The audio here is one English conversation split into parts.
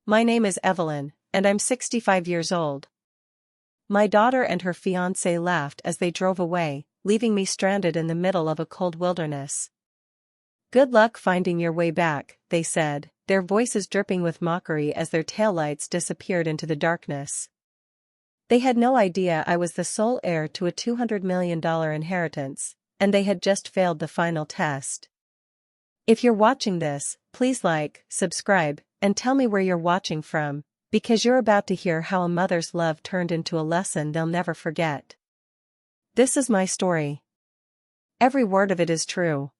My name is Evelyn, and I'm 65 years old. My daughter and her fiancé laughed as they drove away, leaving me stranded in the middle of a cold wilderness. Good luck finding your way back, they said, their voices dripping with mockery as their taillights disappeared into the darkness. They had no idea I was the sole heir to a $200 million inheritance, and they had just failed the final test. If you're watching this, please like, subscribe, and tell me where you're watching from, because you're about to hear how a mother's love turned into a lesson they'll never forget. This is my story. Every word of it is true.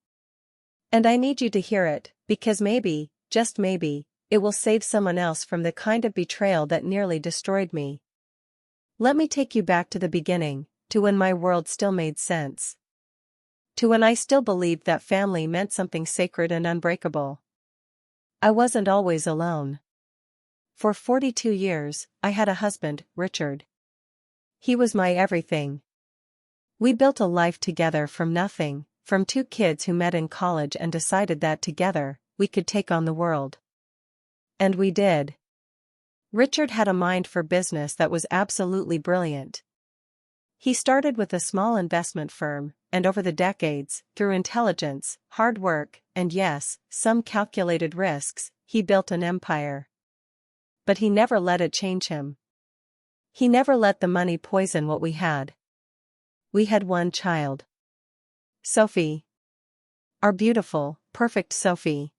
And I need you to hear it, because maybe, just maybe, it will save someone else from the kind of betrayal that nearly destroyed me. Let me take you back to the beginning, to when my world still made sense. To when I still believed that family meant something sacred and unbreakable. I wasn't always alone. For 42 years, I had a husband, Richard. He was my everything. We built a life together from nothing, from two kids who met in college and decided that together, we could take on the world. And we did. Richard had a mind for business that was absolutely brilliant. He started with a small investment firm, and over the decades, through intelligence, hard work, and yes, some calculated risks, he built an empire. But he never let it change him. He never let the money poison what we had. We had one child. Sophie. Our beautiful, perfect Sophie.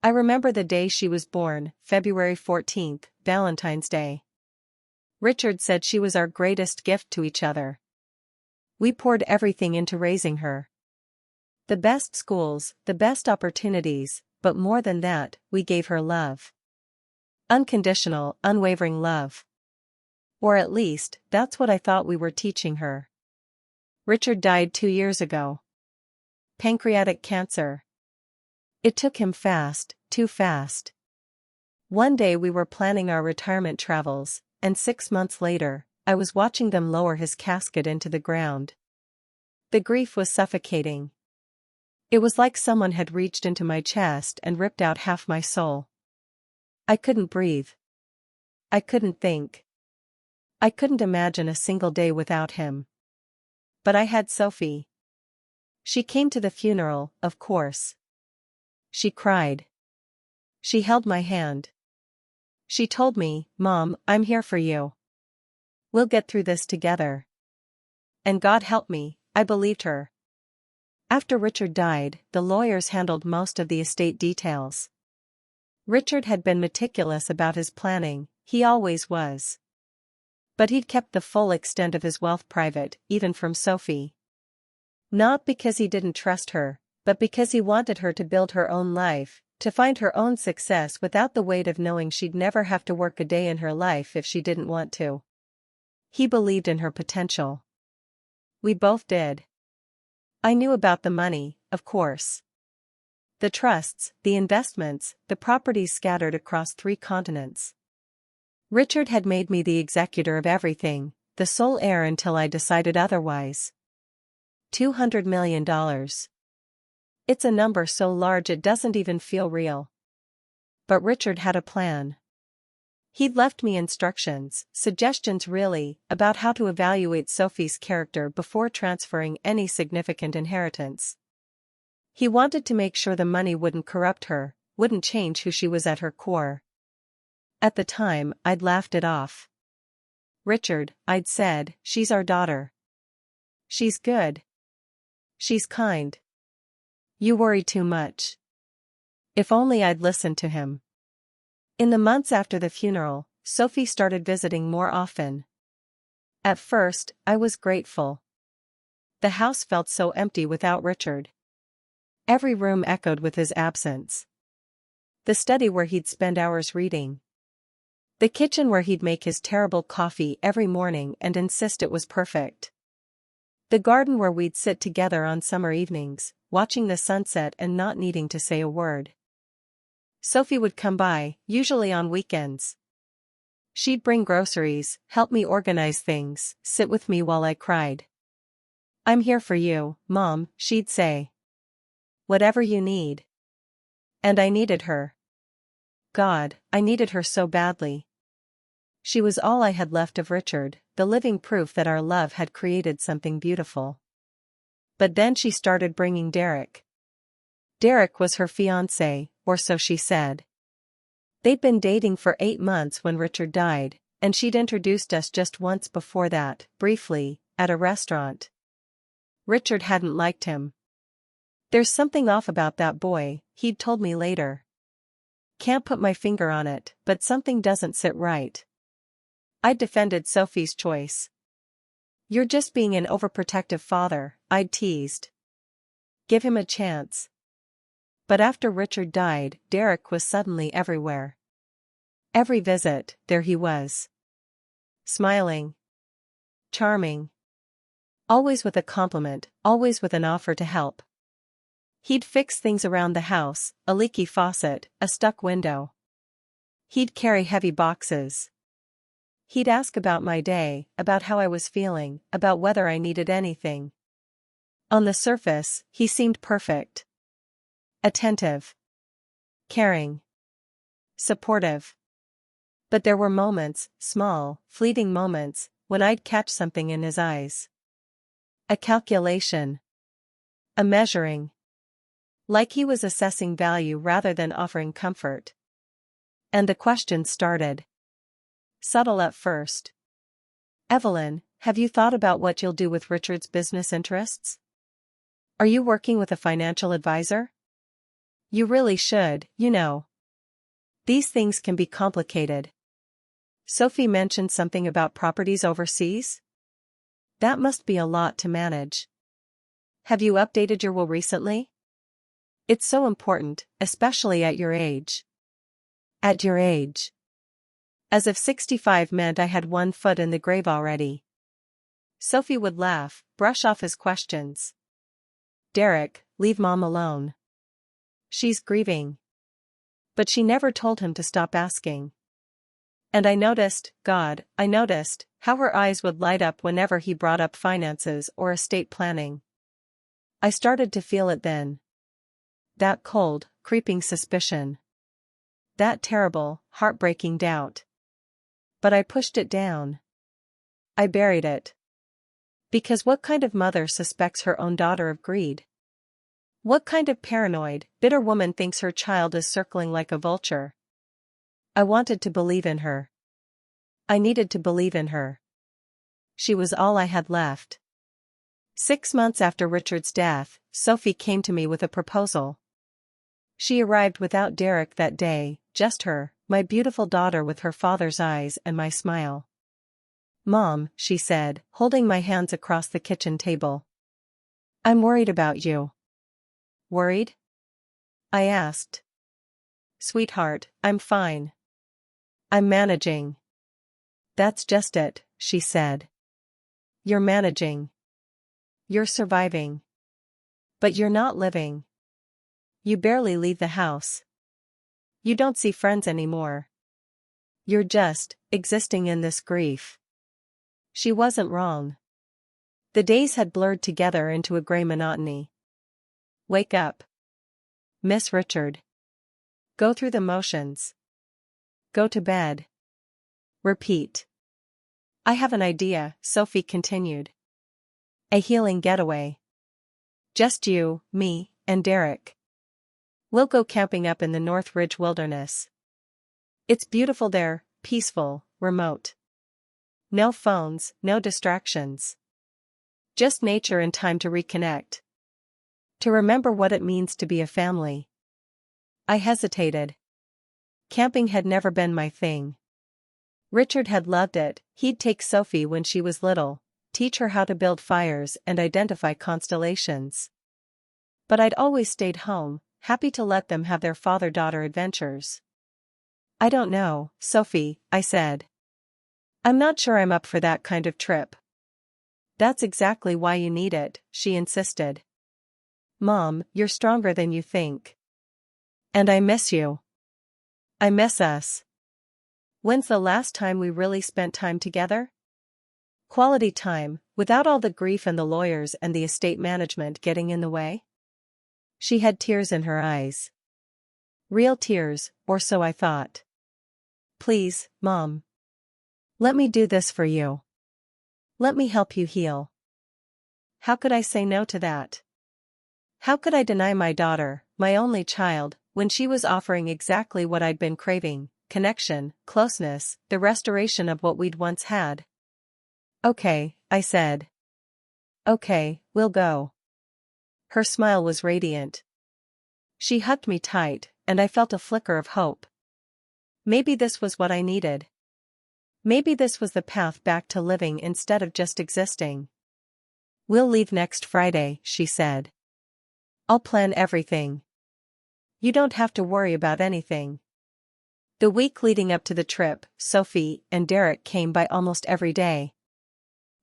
I remember the day she was born, February 14th, Valentine's Day. Richard said she was our greatest gift to each other. We poured everything into raising her. The best schools, the best opportunities, but more than that, we gave her love. Unconditional, unwavering love. Or at least, that's what I thought we were teaching her. Richard died 2 years ago. Pancreatic cancer. It took him fast, too fast. One day we were planning our retirement travels, and 6 months later, I was watching them lower his casket into the ground. The grief was suffocating. It was like someone had reached into my chest and ripped out half my soul. I couldn't breathe. I couldn't think. I couldn't imagine a single day without him. But I had Sophie. She came to the funeral, of course. She cried. She held my hand. She told me, "Mom, I'm here for you. We'll get through this together." And God help me, I believed her. After Richard died, the lawyers handled most of the estate details. Richard had been meticulous about his planning, he always was. But he'd kept the full extent of his wealth private, even from Sophie. Not because he didn't trust her, but because he wanted her to build her own life, to find her own success without the weight of knowing she'd never have to work a day in her life if she didn't want to. He believed in her potential. We both did. I knew about the money, of course. The trusts, the investments, the properties scattered across 3 continents. Richard had made me the executor of everything, the sole heir until I decided otherwise. $200 million. It's a number so large it doesn't even feel real. But Richard had a plan. He'd left me instructions, suggestions really, about how to evaluate Sophie's character before transferring any significant inheritance. He wanted to make sure the money wouldn't corrupt her, wouldn't change who she was at her core. At the time, I'd laughed it off. "Richard," I'd said, "she's our daughter. She's good. She's kind. You worry too much." If only I'd listened to him. In the months after the funeral, Sophie started visiting more often. At first, I was grateful. The house felt so empty without Richard. Every room echoed with his absence. The study where he'd spend hours reading. The kitchen where he'd make his terrible coffee every morning and insist it was perfect. The garden where we'd sit together on summer evenings, watching the sunset and not needing to say a word. Sophie would come by, usually on weekends. She'd bring groceries, help me organize things, sit with me while I cried. "I'm here for you, Mom," she'd say. "Whatever you need." And I needed her. God, I needed her so badly. She was all I had left of Richard, the living proof that our love had created something beautiful. But then she started bringing Derek. Derek was her fiancé, or so she said. They'd been dating for 8 months when Richard died, and she'd introduced us just once before that, briefly, at a restaurant. Richard hadn't liked him. "There's something off about that boy," he'd told me later. "Can't put my finger on it, but something doesn't sit right." I'd defended Sophie's choice. "You're just being an overprotective father," I'd teased. "Give him a chance." But after Richard died, Derek was suddenly everywhere. Every visit, there he was. Smiling. Charming. Always with a compliment, always with an offer to help. He'd fix things around the house, a leaky faucet, a stuck window. He'd carry heavy boxes. He'd ask about my day, about how I was feeling, about whether I needed anything. On the surface, he seemed perfect. Attentive. Caring. Supportive. But there were moments, small, fleeting moments, when I'd catch something in his eyes. A calculation. A measuring. Like he was assessing value rather than offering comfort. And the questions started. Subtle at first. "Evelyn, have you thought about what you'll do with Richard's business interests? Are you working with a financial advisor? You really should, you know. These things can be complicated." Sophie mentioned something about properties overseas? That must be a lot to manage. Have you updated your will recently? It's so important, especially at your age. At your age. As if 65 meant I had one foot in the grave already. Sophie would laugh, brush off his questions. "Derek, leave Mom alone. She's grieving." But she never told him to stop asking. And I noticed, I noticed, how her eyes would light up whenever he brought up finances or estate planning. I started to feel it then. That cold, creeping suspicion. That terrible, heartbreaking doubt. But I pushed it down. I buried it. Because what kind of mother suspects her own daughter of greed? What kind of paranoid, bitter woman thinks her child is circling like a vulture? I wanted to believe in her. I needed to believe in her. She was all I had left. 6 months after Richard's death, Sophie came to me with a proposal. She arrived without Derek that day, just her, my beautiful daughter with her father's eyes and my smile. "Mom," she said, holding my hands across the kitchen table. "I'm worried about you." "Worried?" I asked. "Sweetheart, I'm fine. I'm managing." "That's just it," she said. "You're managing. You're surviving. But you're not living. You barely leave the house. You don't see friends anymore. You're just existing in this grief." She wasn't wrong. The days had blurred together into a gray monotony. Wake up. Miss Richard. Go through the motions. Go to bed. Repeat. "I have an idea," Sophie continued. "A healing getaway. Just you, me, and Derek. We'll go camping up in the North Ridge Wilderness. It's beautiful there, peaceful, remote. No phones, no distractions. Just nature and time to reconnect. To remember what it means to be a family." I hesitated. Camping had never been my thing. Richard had loved it. He'd take Sophie when she was little, teach her how to build fires and identify constellations. But I'd always stayed home, happy to let them have their father-daughter adventures. "I don't know, Sophie," I said. "I'm not sure I'm up for that kind of trip." "That's exactly why you need it," she insisted. "Mom, you're stronger than you think. And I miss you. I miss us. When's the last time we really spent time together? Quality time, without all the grief and the lawyers and the estate management getting in the way?" She had tears in her eyes. Real tears, or so I thought. Please, Mom. Let me do this for you. Let me help you heal. How could I say no to that? How could I deny my daughter, my only child, when she was offering exactly what I'd been craving: connection, closeness, the restoration of what we'd once had? Okay, I said. Okay, we'll go. Her smile was radiant. She hugged me tight, and I felt a flicker of hope. Maybe this was what I needed. Maybe this was the path back to living instead of just existing. We'll leave next Friday, she said. I'll plan everything. You don't have to worry about anything. The week leading up to the trip, Sophie and Derek came by almost every day.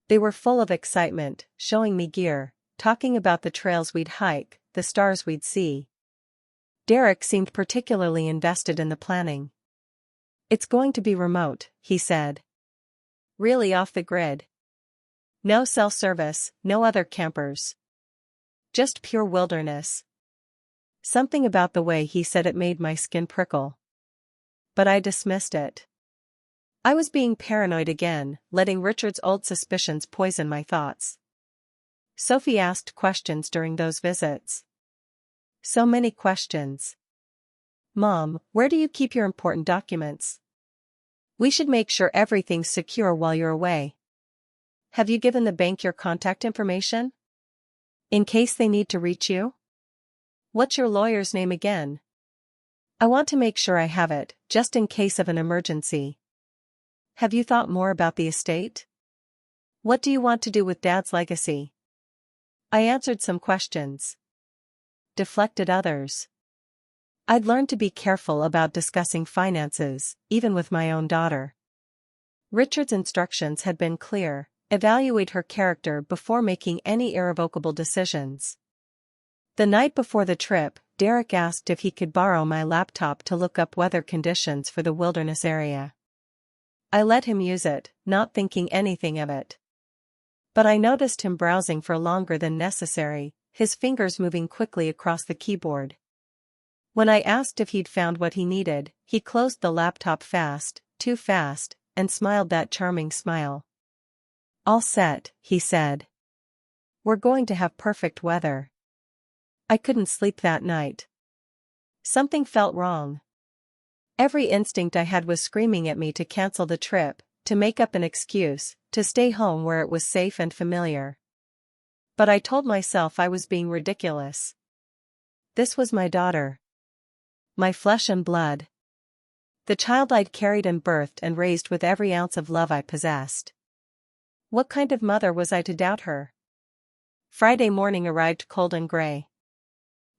They were full of excitement, showing me gear, talking about the trails we'd hike, the stars we'd see. Derek seemed particularly invested in the planning. It's going to be remote, he said. Really off the grid. No cell service, no other campers. Just pure wilderness. Something about the way he said it made my skin prickle. But I dismissed it. I was being paranoid again, letting Richard's old suspicions poison my thoughts. Sophie asked questions during those visits. So many questions. Mom, where do you keep your important documents? We should make sure everything's secure while you're away. Have you given the bank your contact information? In case they need to reach you? What's your lawyer's name again? I want to make sure I have it, just in case of an emergency. Have you thought more about the estate? What do you want to do with Dad's legacy? I answered some questions. Deflected others. I'd learned to be careful about discussing finances, even with my own daughter. Richard's instructions had been clear: evaluate her character before making any irrevocable decisions. The night before the trip, Derek asked if he could borrow my laptop to look up weather conditions for the wilderness area. I let him use it, not thinking anything of it. But I noticed him browsing for longer than necessary, his fingers moving quickly across the keyboard. When I asked if he'd found what he needed, he closed the laptop fast, too fast, and smiled that charming smile. All set, he said. We're going to have perfect weather. I couldn't sleep that night. Something felt wrong. Every instinct I had was screaming at me to cancel the trip, to make up an excuse, to stay home where it was safe and familiar. But I told myself I was being ridiculous. This was my daughter. My flesh and blood. The child I'd carried and birthed and raised with every ounce of love I possessed. What kind of mother was I to doubt her? Friday morning arrived cold and gray.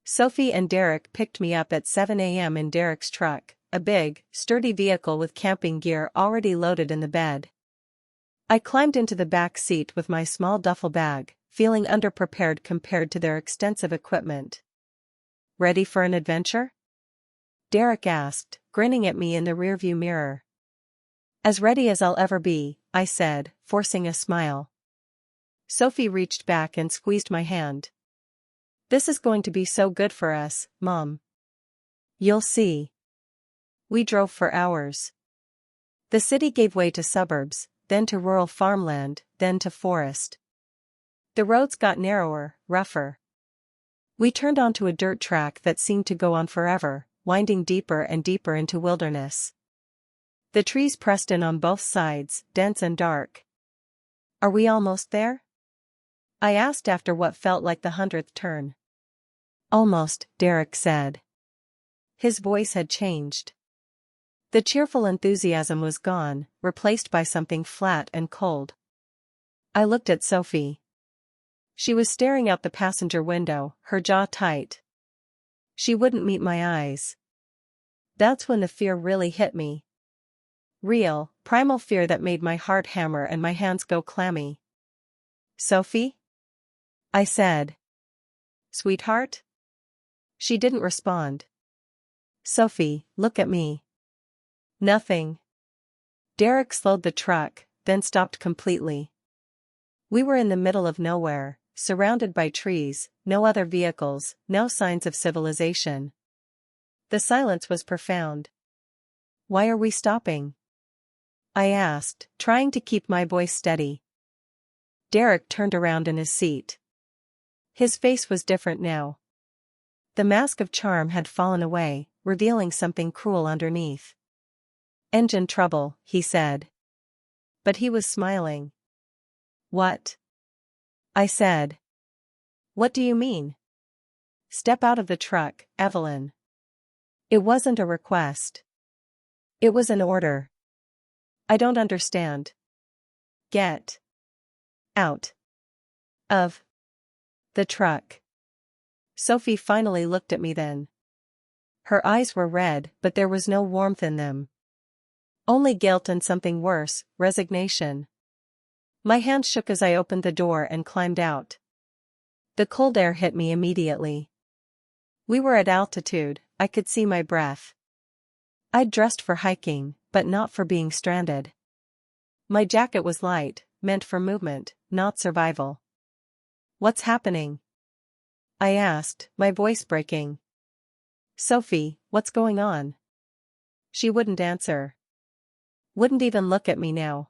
Sophie and Derek picked me up at 7 a.m. in Derek's truck, a big, sturdy vehicle with camping gear already loaded in the bed. I climbed into the back seat with my small duffel bag, feeling underprepared compared to their extensive equipment. Ready for an adventure? Derek asked, grinning at me in the rearview mirror. As ready as I'll ever be, I said, forcing a smile. Sophie reached back and squeezed my hand. This is going to be so good for us, Mom. You'll see. We drove for hours. The city gave way to suburbs, then to rural farmland, then to forest. The roads got narrower, rougher. We turned onto a dirt track that seemed to go on forever, winding deeper and deeper into wilderness. The trees pressed in on both sides, dense and dark. Are we almost there? I asked after what felt like the 100th turn. Almost, Derek said. His voice had changed. The cheerful enthusiasm was gone, replaced by something flat and cold. I looked at Sophie. She was staring out the passenger window, her jaw tight. She wouldn't meet my eyes. That's when the fear really hit me. Real, primal fear that made my heart hammer and my hands go clammy. Sophie? I said. Sweetheart? She didn't respond. Sophie, look at me. Nothing. Derek slowed the truck, then stopped completely. We were in the middle of nowhere, surrounded by trees, no other vehicles, no signs of civilization. The silence was profound. "Why are we stopping?" I asked, trying to keep my voice steady. Derek turned around in his seat. His face was different now. The mask of charm had fallen away, revealing something cruel underneath. "Engine trouble," he said. But he was smiling. "What?" I said. "What do you mean?" "Step out of the truck, Evelyn." It wasn't a request. It was an order. "I don't understand." "Get out of the truck." Sophie finally looked at me then. Her eyes were red, but there was no warmth in them. Only guilt and something worse, resignation. My hand shook as I opened the door and climbed out. The cold air hit me immediately. We were at altitude, I could see my breath. I'd dressed for hiking, but not for being stranded. My jacket was light, meant for movement, not survival. "What's happening?" I asked, my voice breaking. "Sophie, what's going on?" She wouldn't answer. Wouldn't even look at me now.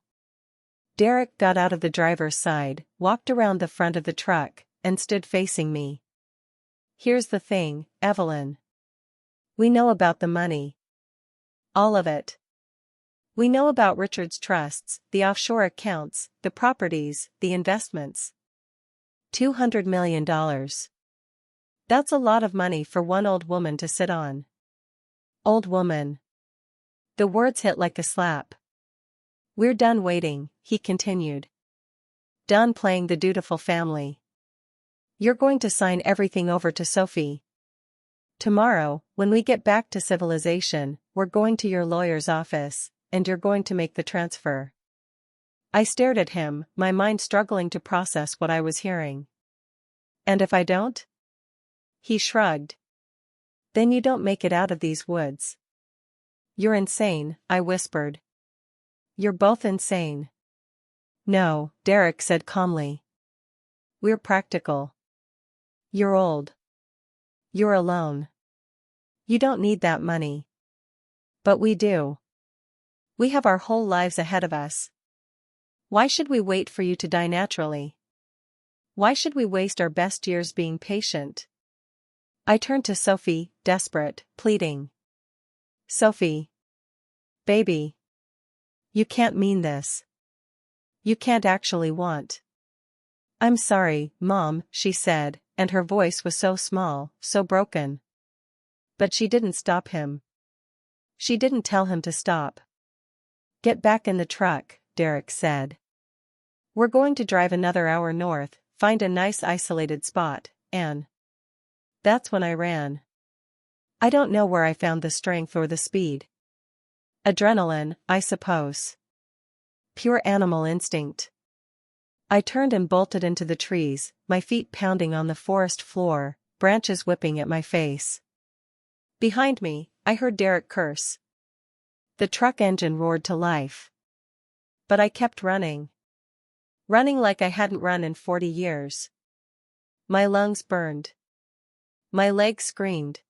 Derek got out of the driver's side, walked around the front of the truck, and stood facing me. "Here's the thing, Evelyn. We know about the money. All of it. We know about Richard's trusts, the offshore accounts, the properties, the investments. $200 million. That's a lot of money for one old woman to sit on." Old woman. The words hit like a slap. "We're done waiting," he continued. "Done playing the dutiful family. You're going to sign everything over to Sophie. Tomorrow, when we get back to civilization, we're going to your lawyer's office, and you're going to make the transfer." I stared at him, my mind struggling to process what I was hearing. "And if I don't?" He shrugged. "Then you don't make it out of these woods." "You're insane," I whispered. "You're both insane." "No," Derek said calmly. "We're practical. You're old. You're alone. You don't need that money. But we do. We have our whole lives ahead of us. Why should we wait for you to die naturally? Why should we waste our best years being patient?" I turned to Sophie, desperate, pleading. "Sophie. Baby. You can't mean this. You can't actually want." "I'm sorry, Mom," she said, and her voice was so small, so broken. But she didn't stop him. She didn't tell him to stop. "Get back in the truck," Derek said. "We're going to drive another hour north, find a nice isolated spot, and..." That's when I ran. I don't know where I found the strength or the speed. Adrenaline, I suppose. Pure animal instinct. I turned and bolted into the trees, my feet pounding on the forest floor, branches whipping at my face. Behind me, I heard Derek curse. The truck engine roared to life. But I kept running. Running like I hadn't run in 40 years. My lungs burned. My legs screamed.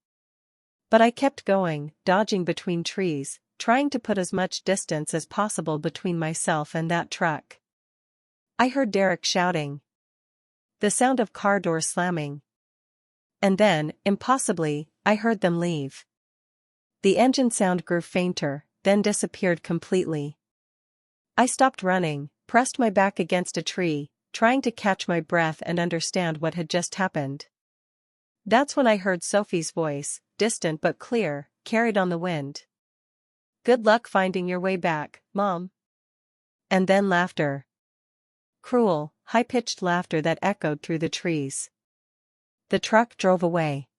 But I kept going, dodging between trees, trying to put as much distance as possible between myself and that truck. I heard Derek shouting. The sound of car doors slamming. And then, impossibly, I heard them leave. The engine sound grew fainter, then disappeared completely. I stopped running, pressed my back against a tree, trying to catch my breath and understand what had just happened. That's when I heard Sophie's voice, distant but clear, carried on the wind. "Good luck finding your way back, Mom." And then laughter. Cruel, high-pitched laughter that echoed through the trees. The truck drove away.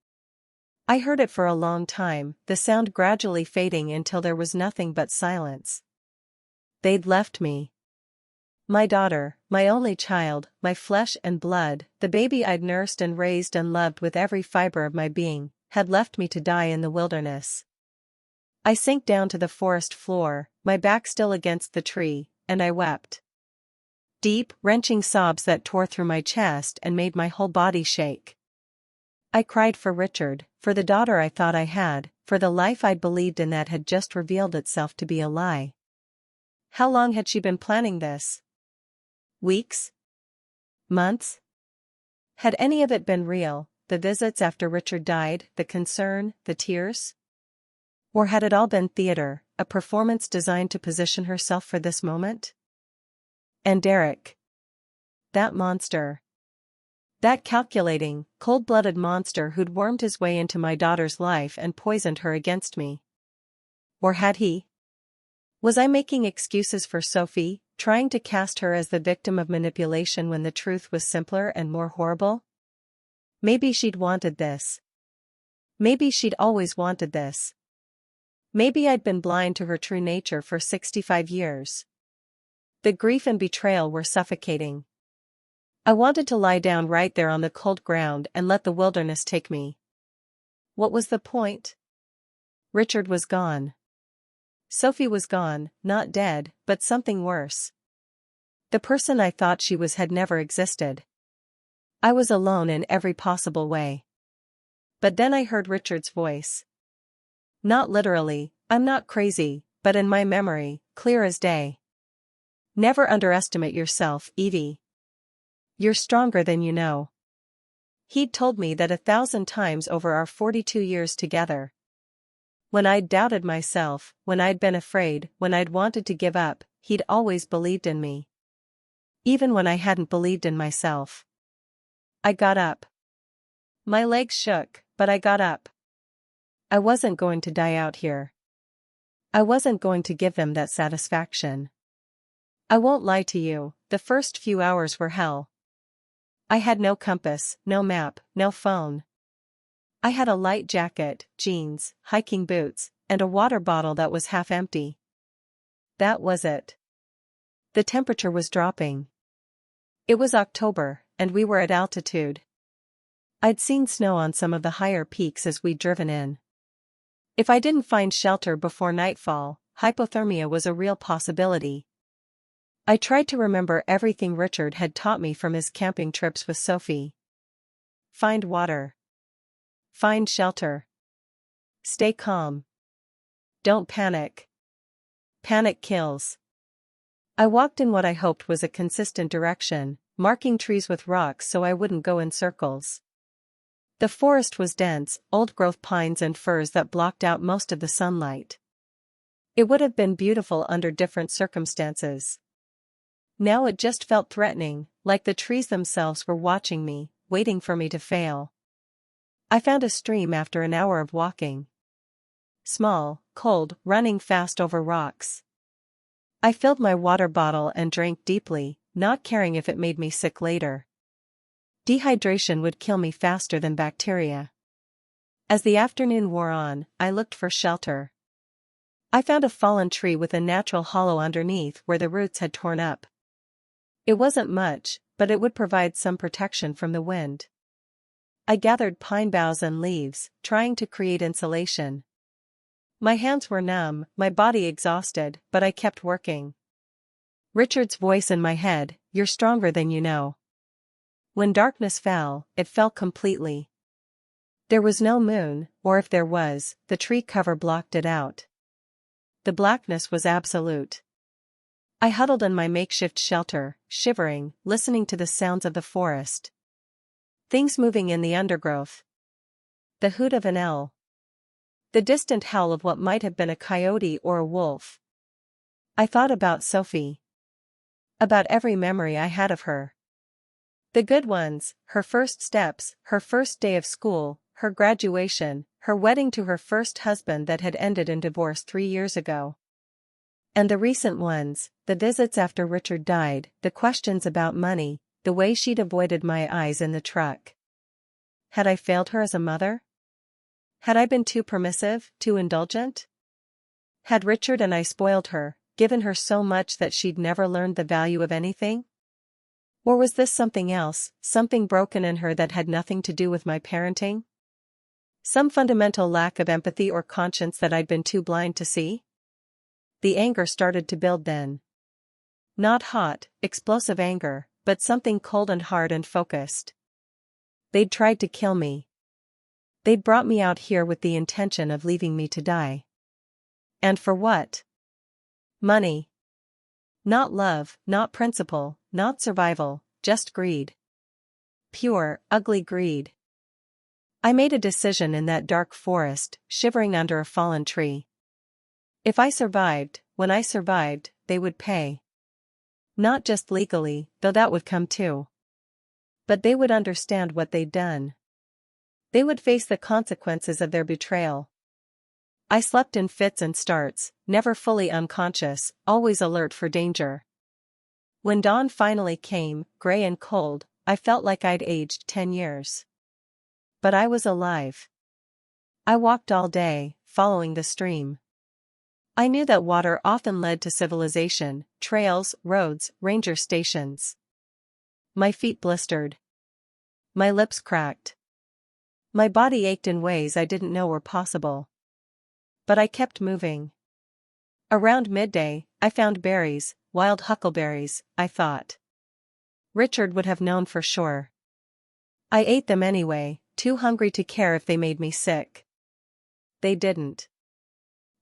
I heard it for a long time, the sound gradually fading until there was nothing but silence. They'd left me. My daughter, my only child, my flesh and blood, the baby I'd nursed and raised and loved with every fiber of my being, had left me to die in the wilderness. I sank down to the forest floor, my back still against the tree, and I wept. Deep, wrenching sobs that tore through my chest and made my whole body shake. I cried for Richard, for the daughter I thought I had, for the life I'd believed in that had just revealed itself to be a lie. How long had she been planning this? Weeks? Months? Had any of it been real, the visits after Richard died, the concern, the tears? Or had it all been theater, a performance designed to position herself for this moment? And Derek. That monster. That calculating, cold-blooded monster who'd wormed his way into my daughter's life and poisoned her against me. Or had he? Was I making excuses for Sophie, trying to cast her as the victim of manipulation when the truth was simpler and more horrible? Maybe she'd wanted this. Maybe she'd always wanted this. Maybe I'd been blind to her true nature for 65 years. The grief and betrayal were suffocating. I wanted to lie down right there on the cold ground and let the wilderness take me. What was the point? Richard was gone. Sophie was gone, not dead, but something worse. The person I thought she was had never existed. I was alone in every possible way. But then I heard Richard's voice. Not literally, I'm not crazy, but in my memory, clear as day. Never underestimate yourself, Evie. You're stronger than you know. He'd told me that 1,000 times over our 42 years together. When I'd doubted myself, when I'd been afraid, when I'd wanted to give up, he'd always believed in me. Even when I hadn't believed in myself. I got up. My legs shook, but I got up. I wasn't going to die out here. I wasn't going to give them that satisfaction. I won't lie to you, the first few hours were hell. I had no compass, no map, no phone. I had a light jacket, jeans, hiking boots, and a water bottle that was half empty. That was it. The temperature was dropping. It was October, and we were at altitude. I'd seen snow on some of the higher peaks as we'd driven in. If I didn't find shelter before nightfall, hypothermia was a real possibility. I tried to remember everything Richard had taught me from his camping trips with Sophie. Find water. Find shelter. Stay calm. Don't panic. Panic kills. I walked in what I hoped was a consistent direction, marking trees with rocks so I wouldn't go in circles. The forest was dense, old-growth pines and firs that blocked out most of the sunlight. It would have been beautiful under different circumstances. Now it just felt threatening, like the trees themselves were watching me, waiting for me to fail. I found a stream after an hour of walking. Small, cold, running fast over rocks. I filled my water bottle and drank deeply, not caring if it made me sick later. Dehydration would kill me faster than bacteria. As the afternoon wore on, I looked for shelter. I found a fallen tree with a natural hollow underneath where the roots had torn up. It wasn't much, but it would provide some protection from the wind. I gathered pine boughs and leaves, trying to create insulation. My hands were numb, my body exhausted, but I kept working. Richard's voice in my head, "You're stronger than you know." When darkness fell, it fell completely. There was no moon, or if there was, the tree cover blocked it out. The blackness was absolute. I huddled in my makeshift shelter, shivering, listening to the sounds of the forest. Things moving in the undergrowth. The hoot of an owl. The distant howl of what might have been a coyote or a wolf. I thought about Sophie. About every memory I had of her. The good ones, her first steps, her first day of school, her graduation, her wedding to her first husband that had ended in divorce 3 years ago. And the recent ones, the visits after Richard died, the questions about money, the way she'd avoided my eyes in the truck. Had I failed her as a mother? Had I been too permissive, too indulgent? Had Richard and I spoiled her, given her so much that she'd never learned the value of anything? Or was this something else, something broken in her that had nothing to do with my parenting? Some fundamental lack of empathy or conscience that I'd been too blind to see? The anger started to build then. Not hot, explosive anger, but something cold and hard and focused. They'd tried to kill me. They'd brought me out here with the intention of leaving me to die. And for what? Money. Not love, not principle, not survival, just greed. Pure, ugly greed. I made a decision in that dark forest, shivering under a fallen tree. If I survived, when I survived, they would pay. Not just legally, though that would come too. But they would understand what they'd done. They would face the consequences of their betrayal. I slept in fits and starts, never fully unconscious, always alert for danger. When dawn finally came, gray and cold, I felt like I'd aged 10 years. But I was alive. I walked all day, following the stream. I knew that water often led to civilization, trails, roads, ranger stations. My feet blistered. My lips cracked. My body ached in ways I didn't know were possible. But I kept moving. Around midday, I found berries, wild huckleberries, I thought. Richard would have known for sure. I ate them anyway, too hungry to care if they made me sick. They didn't.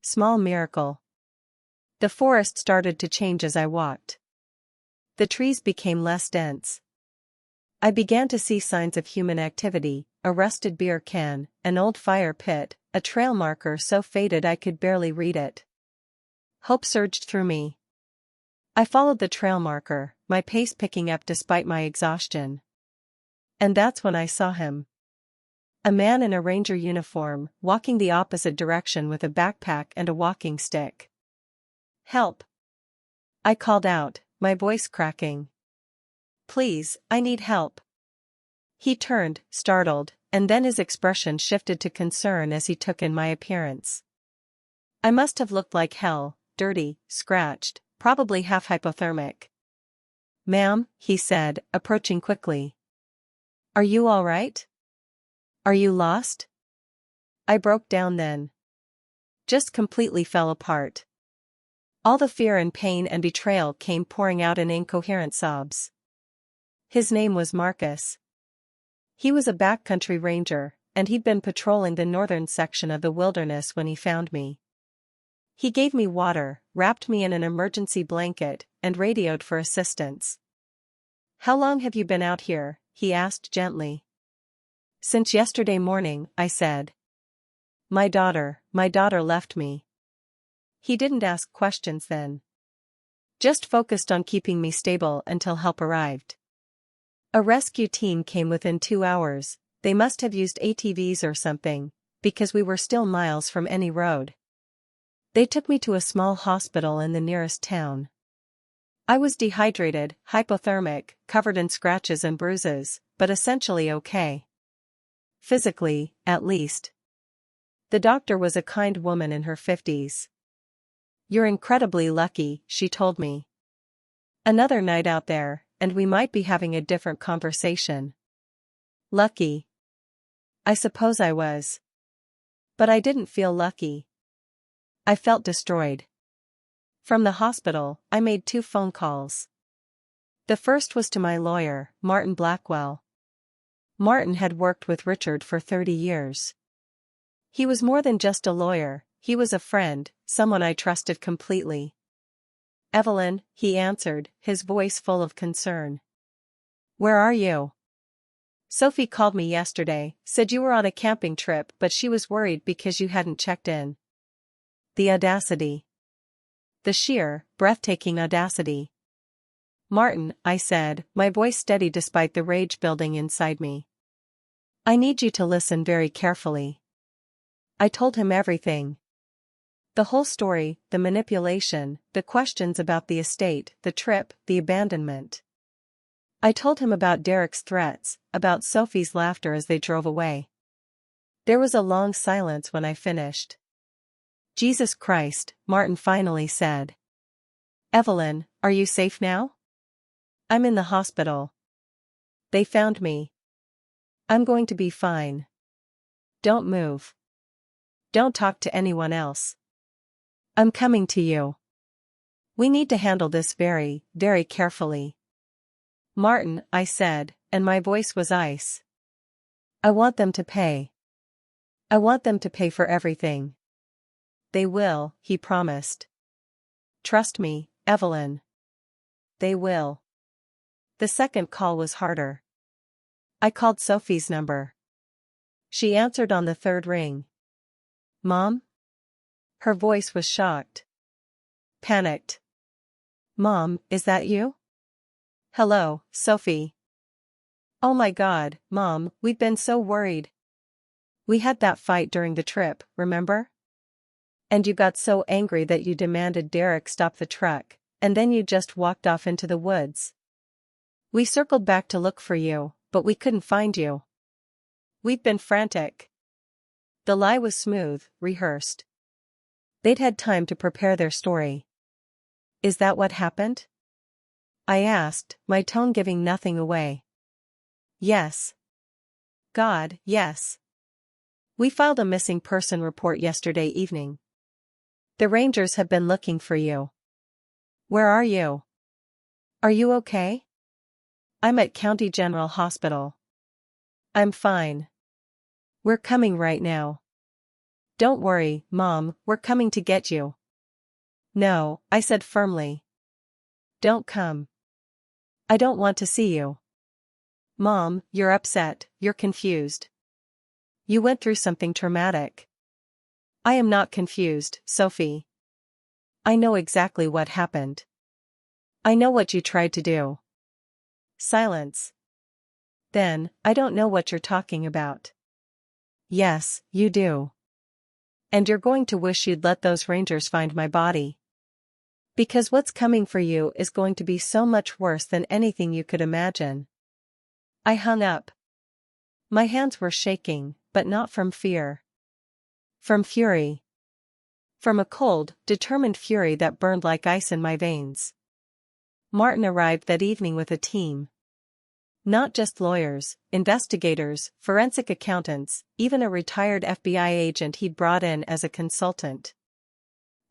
Small miracle. The forest started to change as I walked. The trees became less dense. I began to see signs of human activity, a rusted beer can, an old fire pit, a trail marker so faded I could barely read it. Hope surged through me. I followed the trail marker, my pace picking up despite my exhaustion. And that's when I saw him. A man in a ranger uniform, walking the opposite direction with a backpack and a walking stick. Help! I called out, my voice cracking. Please, I need help. He turned, startled, and then his expression shifted to concern as he took in my appearance. I must have looked like hell, dirty, scratched, probably half hypothermic. Ma'am, he said, approaching quickly. Are you all right? Are you lost? I broke down then. Just completely fell apart. All the fear and pain and betrayal came pouring out in incoherent sobs. His name was Marcus. He was a backcountry ranger, and he'd been patrolling the northern section of the wilderness when he found me. He gave me water, wrapped me in an emergency blanket, and radioed for assistance. How long have you been out here? He asked gently. Since yesterday morning, I said. My daughter left me. He didn't ask questions then. Just focused on keeping me stable until help arrived. A rescue team came within 2 hours. They must have used ATVs or something, because we were still miles from any road. They took me to a small hospital in the nearest town. I was dehydrated, hypothermic, covered in scratches and bruises, but essentially okay. Physically, at least. The doctor was a kind woman in her 50s. You're incredibly lucky, she told me. Another night out there, and we might be having a different conversation. Lucky. I suppose I was. But I didn't feel lucky. I felt destroyed. From the hospital, I made 2 phone calls. The first was to my lawyer, Martin Blackwell. Martin had worked with Richard for 30 years. He was more than just a lawyer, he was a friend, someone I trusted completely. Evelyn, he answered, his voice full of concern. Where are you? Sophie called me yesterday, said you were on a camping trip but she was worried because you hadn't checked in. The audacity. The sheer, breathtaking audacity. Martin, I said, my voice steady despite the rage building inside me. I need you to listen very carefully. I told him everything. The whole story, the manipulation, the questions about the estate, the trip, the abandonment. I told him about Derek's threats, about Sophie's laughter as they drove away. There was a long silence when I finished. Jesus Christ, Martin finally said. Evelyn, are you safe now? I'm in the hospital. They found me. I'm going to be fine. Don't move. Don't talk to anyone else. I'm coming to you. We need to handle this very, very carefully. Martin, I said, and my voice was ice. I want them to pay. I want them to pay for everything. They will, he promised. Trust me, Evelyn. They will. The second call was harder. I called Sophie's number. She answered on the third ring. Mom? Her voice was shocked. Panicked. Mom, is that you? Hello, Sophie. Oh my God, Mom, we've been so worried. We had that fight during the trip, remember? And you got so angry that you demanded Derek stop the truck, and then you just walked off into the woods. We circled back to look for you, but we couldn't find you. We've been frantic. The lie was smooth, rehearsed. They'd had time to prepare their story. Is that what happened? I asked, my tone giving nothing away. Yes. God, yes. We filed a missing person report yesterday evening. The Rangers have been looking for you. Where are you? Are you okay? I'm at County General Hospital. I'm fine. We're coming right now. Don't worry, Mom, we're coming to get you. No, I said firmly. Don't come. I don't want to see you. Mom, you're upset, you're confused. You went through something traumatic. I am not confused, Sophie. I know exactly what happened. I know what you tried to do. Silence. Then, I don't know what you're talking about. Yes, you do. And you're going to wish you'd let those Rangers find my body. Because what's coming for you is going to be so much worse than anything you could imagine. I hung up. My hands were shaking, but not from fear. From fury. From a cold, determined fury that burned like ice in my veins. Martin arrived that evening with a team. Not just lawyers, investigators, forensic accountants, even a retired FBI agent he'd brought in as a consultant.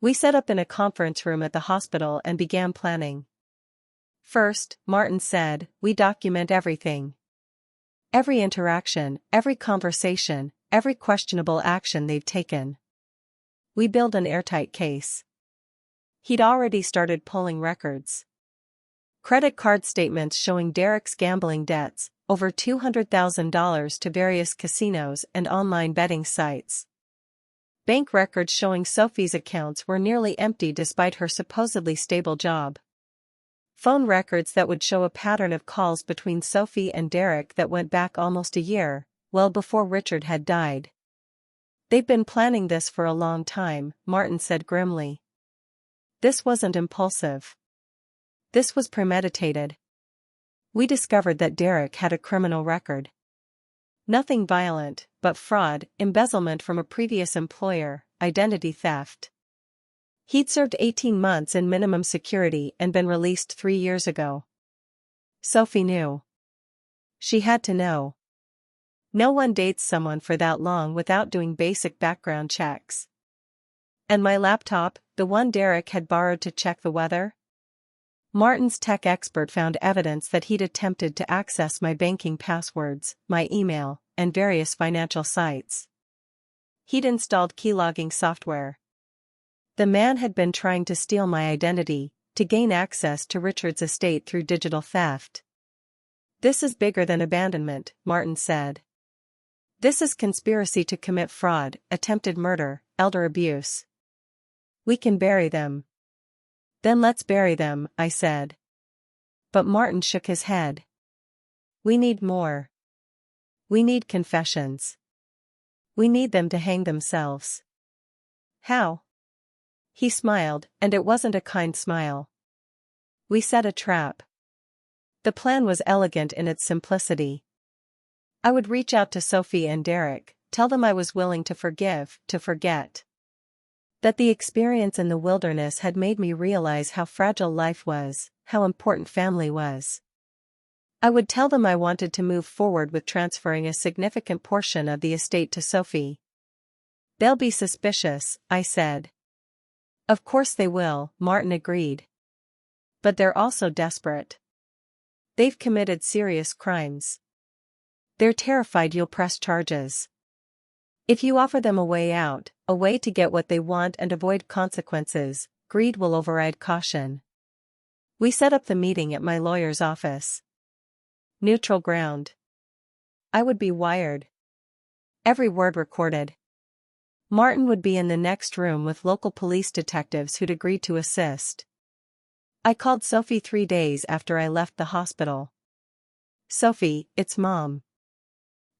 We set up in a conference room at the hospital and began planning. First, Martin said, we document everything. Every interaction, every conversation, every questionable action they've taken. We build an airtight case. He'd already started pulling records. Credit card statements showing Derek's gambling debts, over $200,000 to various casinos and online betting sites. Bank records showing Sophie's accounts were nearly empty despite her supposedly stable job. Phone records that would show a pattern of calls between Sophie and Derek that went back almost a year, well before Richard had died. They've been planning this for a long time, Martin said grimly. This wasn't impulsive. This was premeditated. We discovered that Derek had a criminal record. Nothing violent, but fraud, embezzlement from a previous employer, identity theft. He'd served 18 months in minimum security and been released 3 years ago. Sophie knew. She had to know. No one dates someone for that long without doing basic background checks. And my laptop, the one Derek had borrowed to check the weather? Martin's tech expert found evidence that he'd attempted to access my banking passwords, my email, and various financial sites. He'd installed keylogging software. The man had been trying to steal my identity, to gain access to Richard's estate through digital theft. This is bigger than abandonment, Martin said. This is conspiracy to commit fraud, attempted murder, elder abuse. We can bury them. Then let's bury them, I said. But Martin shook his head. We need more. We need confessions. We need them to hang themselves. How? He smiled, and it wasn't a kind smile. We set a trap. The plan was elegant in its simplicity. I would reach out to Sophie and Derek, tell them I was willing to forgive, to forget. That the experience in the wilderness had made me realize how fragile life was, how important family was. I would tell them I wanted to move forward with transferring a significant portion of the estate to Sophie. They'll be suspicious, I said. Of course they will, Martin agreed. But they're also desperate. They've committed serious crimes. They're terrified you'll press charges. If you offer them a way out, a way to get what they want and avoid consequences, greed will override caution. We set up the meeting at my lawyer's office. Neutral ground. I would be wired. Every word recorded. Martin would be in the next room with local police detectives who'd agreed to assist. I called Sophie 3 days after I left the hospital. Sophie, it's Mom.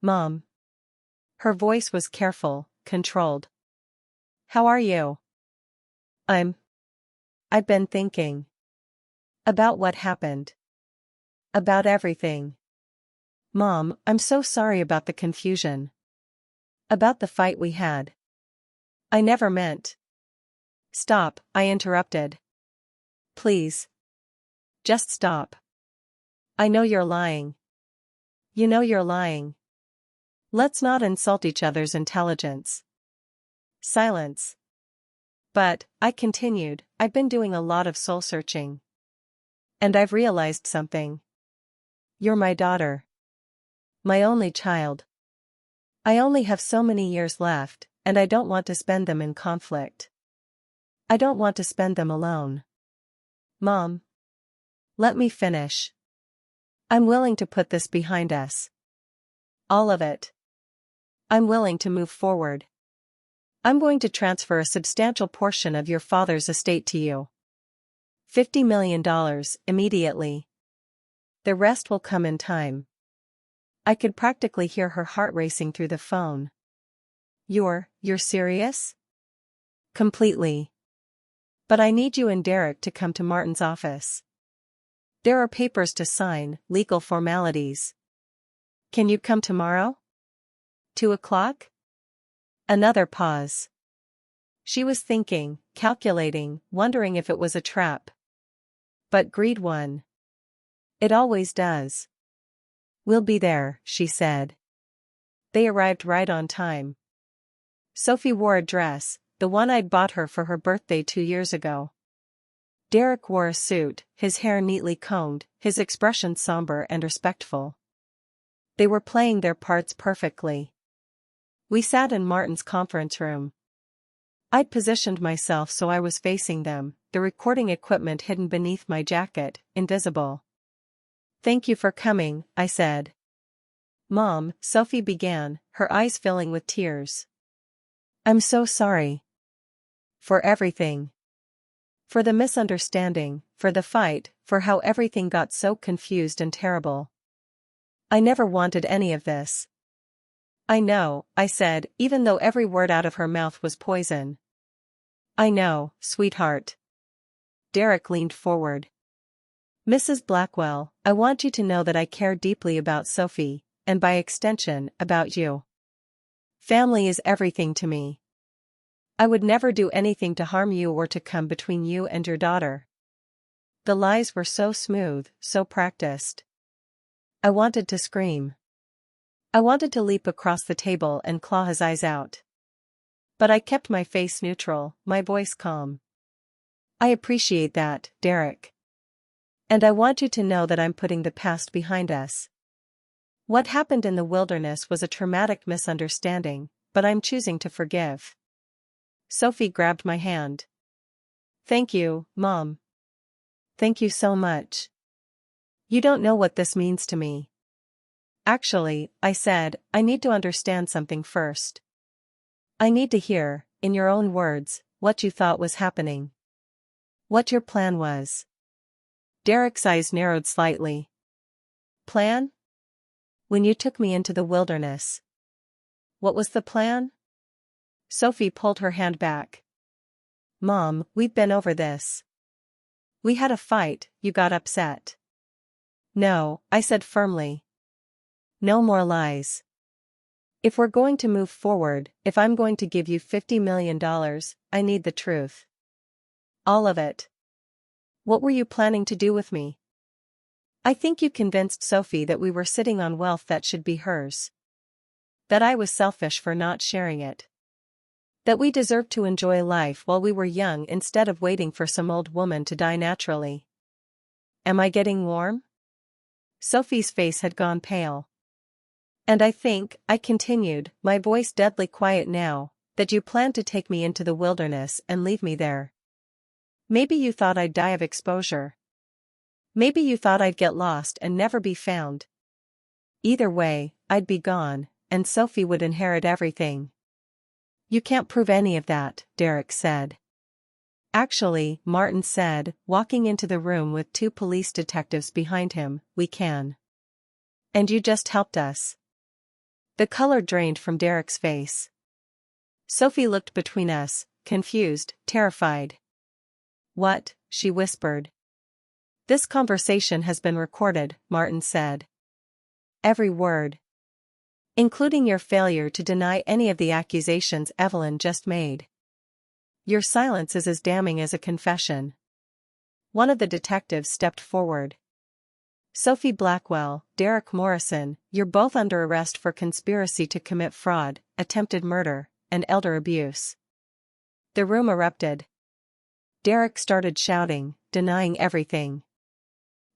Mom. Her voice was careful, controlled. How are you? I've been thinking. About what happened. About everything. Mom, I'm so sorry about the confusion. About the fight we had. I never meant. Stop, I interrupted. Please. Just stop. I know you're lying. You know you're lying. Let's not insult each other's intelligence. Silence. But, I continued, I've been doing a lot of soul searching. And I've realized something. You're my daughter. My only child. I only have so many years left, and I don't want to spend them in conflict. I don't want to spend them alone. Mom. Let me finish. I'm willing to put this behind us. All of it. I'm willing to move forward. I'm going to transfer a substantial portion of your father's estate to you. $50 million, immediately. The rest will come in time. I could practically hear her heart racing through the phone. You're serious? Completely. But I need you and Derek to come to Martin's office. There are papers to sign, legal formalities. Can you come tomorrow? 2 o'clock? Another pause. She was thinking, calculating, wondering if it was a trap. But greed won. It always does. We'll be there, she said. They arrived right on time. Sophie wore a dress, the one I'd bought her for her birthday 2 years ago. Derek wore a suit, his hair neatly combed, his expression somber and respectful. They were playing their parts perfectly. We sat in Martin's conference room. I'd positioned myself so I was facing them, the recording equipment hidden beneath my jacket, invisible. Thank you for coming, I said. Mom, Sophie began, her eyes filling with tears. I'm so sorry. For everything. For the misunderstanding, for the fight, for how everything got so confused and terrible. I never wanted any of this. I know, I said, even though every word out of her mouth was poison. I know, sweetheart. Derek leaned forward. Mrs. Blackwell, I want you to know that I care deeply about Sophie, and by extension, about you. Family is everything to me. I would never do anything to harm you or to come between you and your daughter. The lies were so smooth, so practiced. I wanted to scream. I wanted to leap across the table and claw his eyes out. But I kept my face neutral, my voice calm. I appreciate that, Derek. And I want you to know that I'm putting the past behind us. What happened in the wilderness was a traumatic misunderstanding, but I'm choosing to forgive. Sophie grabbed my hand. Thank you, Mom. Thank you so much. You don't know what this means to me. Actually, I said, I need to understand something first. I need to hear, in your own words, what you thought was happening. What your plan was. Derek's eyes narrowed slightly. Plan? When you took me into the wilderness. What was the plan? Sophie pulled her hand back. Mom, we've been over this. We had a fight, you got upset. No, I said firmly. No more lies. If we're going to move forward, if I'm going to give you $50 million, I need the truth. All of it. What were you planning to do with me? I think you convinced Sophie that we were sitting on wealth that should be hers. That I was selfish for not sharing it. That we deserved to enjoy life while we were young instead of waiting for some old woman to die naturally. Am I getting warm? Sophie's face had gone pale. And I continued, my voice deadly quiet now, that you planned to take me into the wilderness and leave me there. Maybe you thought I'd die of exposure. Maybe you thought I'd get lost and never be found. Either way, I'd be gone, and Sophie would inherit everything. You can't prove any of that, Derek said. Actually, Martin said, walking into the room with 2 police detectives behind him, we can. And you just helped us. The color drained from Derek's face. Sophie looked between us, confused, terrified. What? She whispered. This conversation has been recorded, Martin said. Every word. Including your failure to deny any of the accusations Evelyn just made. Your silence is as damning as a confession. One of the detectives stepped forward. Sophie Blackwell, Derek Morrison, you're both under arrest for conspiracy to commit fraud, attempted murder, and elder abuse. The room erupted. Derek started shouting, denying everything.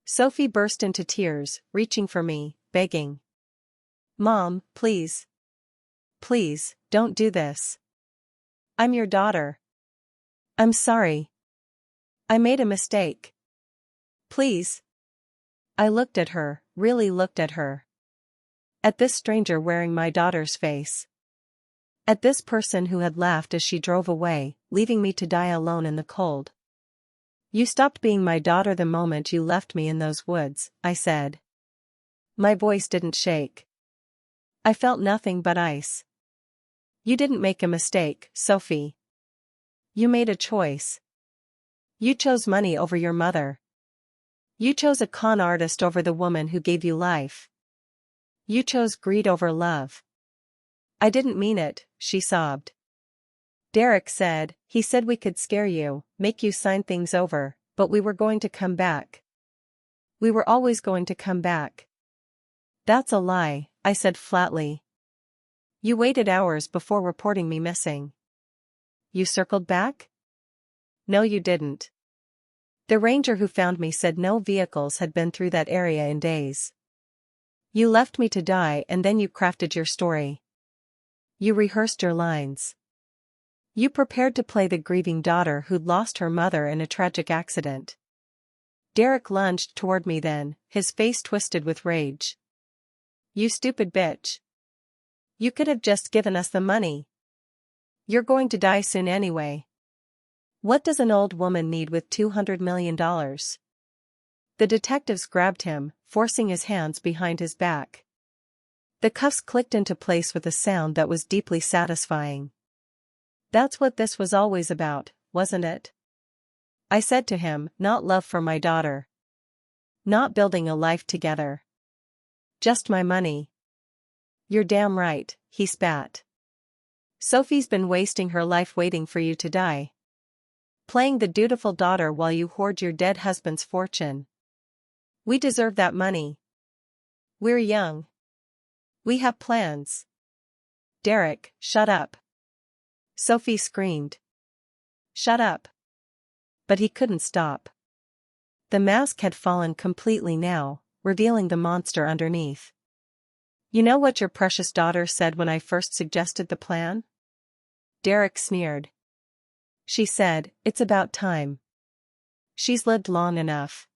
Sophie burst into tears, reaching for me, begging. Mom, please. Please, don't do this. I'm your daughter. I'm sorry. I made a mistake. Please. I looked at her, really looked at her. At this stranger wearing my daughter's face. At this person who had laughed as she drove away, leaving me to die alone in the cold. You stopped being my daughter the moment you left me in those woods, I said. My voice didn't shake. I felt nothing but ice. You didn't make a mistake, Sophie. You made a choice. You chose money over your mother. You chose a con artist over the woman who gave you life. You chose greed over love. I didn't mean it, she sobbed. Derek said, he said we could scare you, make you sign things over, but we were going to come back. We were always going to come back. That's a lie, I said flatly. You waited hours before reporting me missing. You circled back? No, you didn't. The ranger who found me said no vehicles had been through that area in days. You left me to die and then you crafted your story. You rehearsed your lines. You prepared to play the grieving daughter who'd lost her mother in a tragic accident. Derek lunged toward me then, his face twisted with rage. You stupid bitch. You could have just given us the money. You're going to die soon anyway. What does an old woman need with $200 million? The detectives grabbed him, forcing his hands behind his back. The cuffs clicked into place with a sound that was deeply satisfying. That's what this was always about, wasn't it? I said to him, not love for my daughter. Not building a life together. Just my money. You're damn right, he spat. Sophie's been wasting her life waiting for you to die. Playing the dutiful daughter while you hoard your dead husband's fortune. We deserve that money. We're young. We have plans. Derek, shut up. Sophie screamed. Shut up. But he couldn't stop. The mask had fallen completely now, revealing the monster underneath. You know what your precious daughter said when I first suggested the plan? Derek sneered. She said, it's about time. She's lived long enough.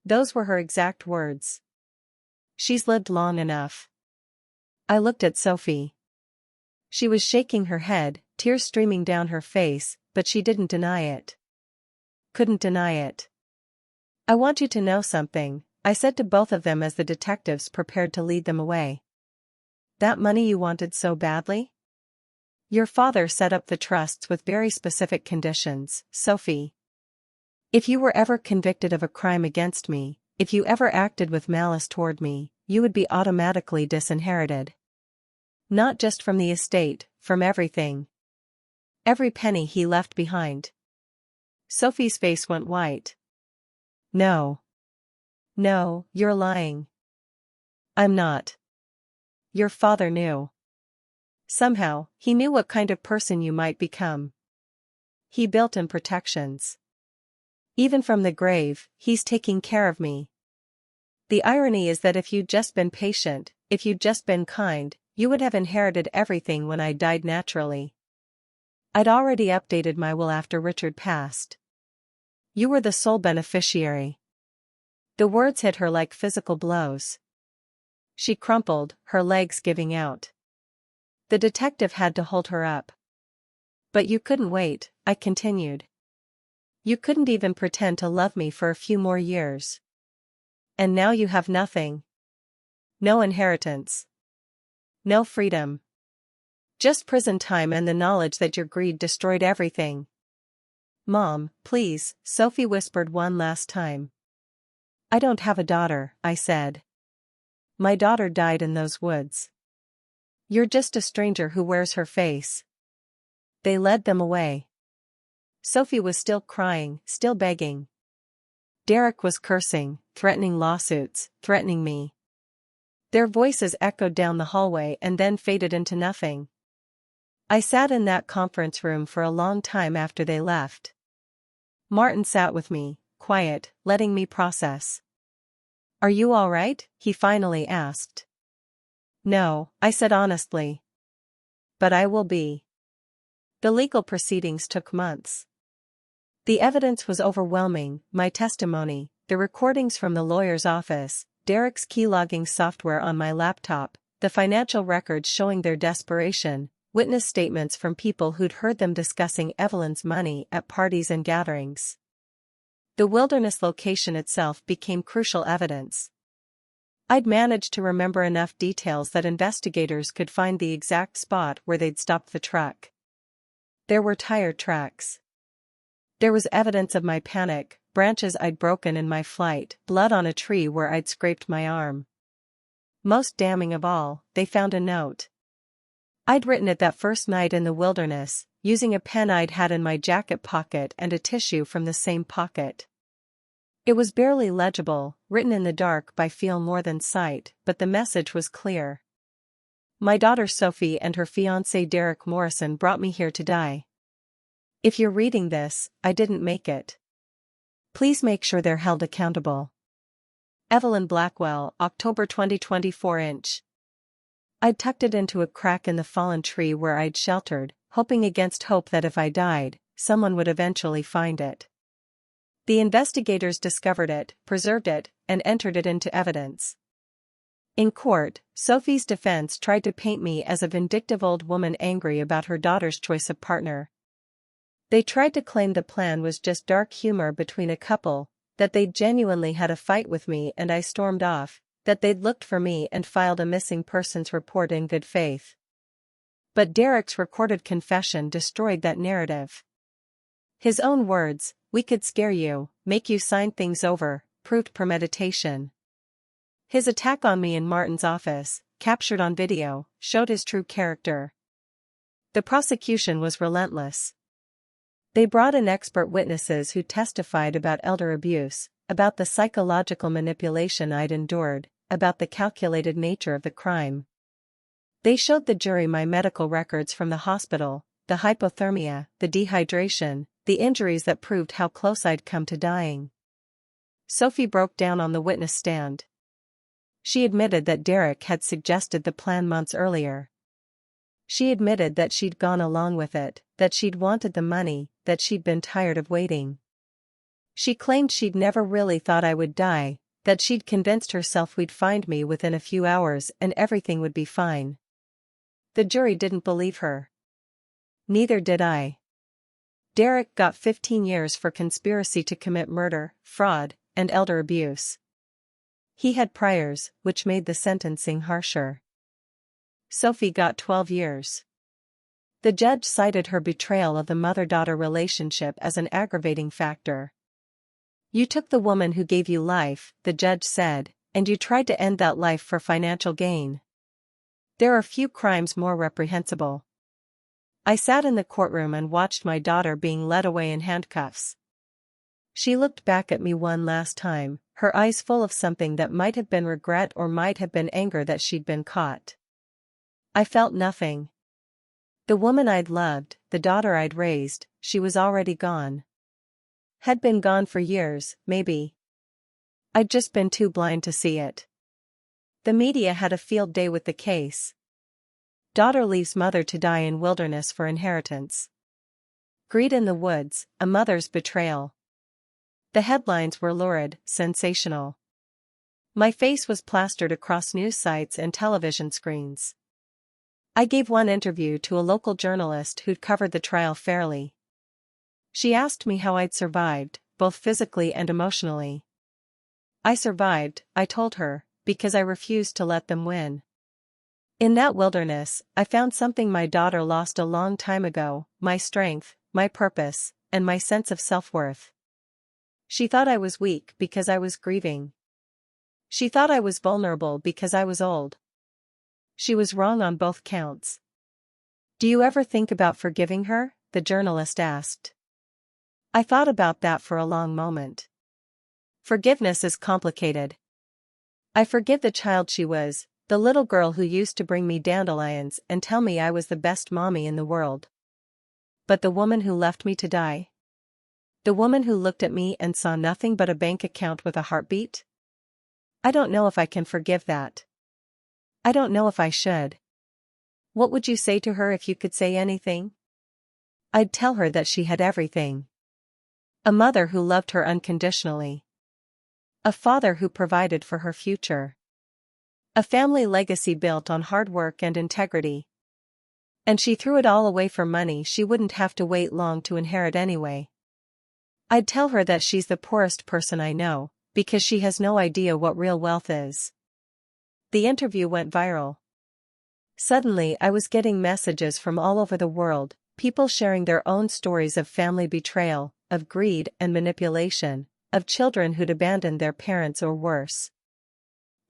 Those were her exact words. She's lived long enough. I looked at Sophie. She was shaking her head, tears streaming down her face, but she didn't deny it. Couldn't deny it. I want you to know something, I said to both of them as the detectives prepared to lead them away. That money you wanted so badly? Your father set up the trusts with very specific conditions, Sophie. If you were ever convicted of a crime against me, if you ever acted with malice toward me, you would be automatically disinherited. Not just from the estate, from everything. Every penny he left behind. Sophie's face went white. No. No, you're lying. I'm not. Your father knew. Somehow, he knew what kind of person you might become. He built in protections. Even from the grave, he's taking care of me. The irony is that if you'd just been patient, if you'd just been kind, you would have inherited everything when I died naturally. I'd already updated my will after Richard passed. You were the sole beneficiary." The words hit her like physical blows. She crumpled, her legs giving out. The detective had to hold her up. "But you couldn't wait," I continued. "You couldn't even pretend to love me for a few more years. And now you have nothing. No inheritance. No freedom. Just prison time and the knowledge that your greed destroyed everything." "Mom, please," Sophie whispered one last time. "I don't have a daughter," I said. "My daughter died in those woods. You're just a stranger who wears her face." They led them away. Sophie was still crying, still begging. Derek was cursing, threatening lawsuits, threatening me. Their voices echoed down the hallway and then faded into nothing. I sat in that conference room for a long time after they left. Martin sat with me, quiet, letting me process. "Are you all right?" he finally asked. "No," I said honestly. "But I will be." The legal proceedings took months. The evidence was overwhelming: my testimony, the recordings from the lawyer's office, Derek's keylogging software on my laptop, the financial records showing their desperation, witness statements from people who'd heard them discussing Evelyn's money at parties and gatherings. The wilderness location itself became crucial evidence. I'd managed to remember enough details that investigators could find the exact spot where they'd stopped the truck. There were tire tracks. There was evidence of my panic, branches I'd broken in my flight, blood on a tree where I'd scraped my arm. Most damning of all, they found a note. I'd written it that first night in the wilderness, using a pen I'd had in my jacket pocket and a tissue from the same pocket. It was barely legible, written in the dark by feel more than sight, but the message was clear. My daughter Sophie and her fiancé Derek Morrison brought me here to die. If you're reading this, I didn't make it. Please make sure they're held accountable. Evelyn Blackwell, October 2024 inch. I'd tucked it into a crack in the fallen tree where I'd sheltered, hoping against hope that if I died, someone would eventually find it. The investigators discovered it, preserved it, and entered it into evidence. In court, Sophie's defense tried to paint me as a vindictive old woman angry about her daughter's choice of partner. They tried to claim the plan was just dark humor between a couple, that they'd genuinely had a fight with me and I stormed off, that they'd looked for me and filed a missing persons report in good faith. But Derek's recorded confession destroyed that narrative. His own words, "We could scare you, make you sign things over," proved premeditation. His attack on me in Martin's office, captured on video, showed his true character. The prosecution was relentless. They brought in expert witnesses who testified about elder abuse, about the psychological manipulation I'd endured, about the calculated nature of the crime. They showed the jury my medical records from the hospital, the hypothermia, the dehydration, the injuries that proved how close I'd come to dying. Sophie broke down on the witness stand. She admitted that Derek had suggested the plan months earlier. She admitted that she'd gone along with it, that she'd wanted the money, that she'd been tired of waiting. She claimed she'd never really thought I would die, that she'd convinced herself we'd find me within a few hours and everything would be fine. The jury didn't believe her. Neither did I. Derek got 15 years for conspiracy to commit murder, fraud, and elder abuse. He had priors, which made the sentencing harsher. Sophie got 12 years. The judge cited her betrayal of the mother-daughter relationship as an aggravating factor. "You took the woman who gave you life," the judge said, "and you tried to end that life for financial gain. There are few crimes more reprehensible." I sat in the courtroom and watched my daughter being led away in handcuffs. She looked back at me one last time, her eyes full of something that might have been regret or might have been anger that she'd been caught. I felt nothing. The woman I'd loved, the daughter I'd raised, she was already gone. Had been gone for years, maybe. I'd just been too blind to see it. The media had a field day with the case. Daughter leaves mother to die in wilderness for inheritance. Greed in the woods, a mother's betrayal. The headlines were lurid, sensational. My face was plastered across news sites and television screens. I gave one interview to a local journalist who'd covered the trial fairly. She asked me how I'd survived, both physically and emotionally. I survived, I told her, because I refused to let them win. In that wilderness, I found something my daughter lost a long time ago: my strength, my purpose, and my sense of self-worth. She thought I was weak because I was grieving. She thought I was vulnerable because I was old. She was wrong on both counts. "Do you ever think about forgiving her?" the journalist asked. I thought about that for a long moment. Forgiveness is complicated. I forgive the child she was, the little girl who used to bring me dandelions and tell me I was the best mommy in the world. But the woman who left me to die? The woman who looked at me and saw nothing but a bank account with a heartbeat? I don't know if I can forgive that. I don't know if I should. What would you say to her if you could say anything? I'd tell her that she had everything. A mother who loved her unconditionally. A father who provided for her future. A family legacy built on hard work and integrity. And she threw it all away for money she wouldn't have to wait long to inherit anyway. I'd tell her that she's the poorest person I know, because she has no idea what real wealth is. The interview went viral. Suddenly I was getting messages from all over the world, people sharing their own stories of family betrayal, of greed and manipulation, of children who'd abandoned their parents or worse.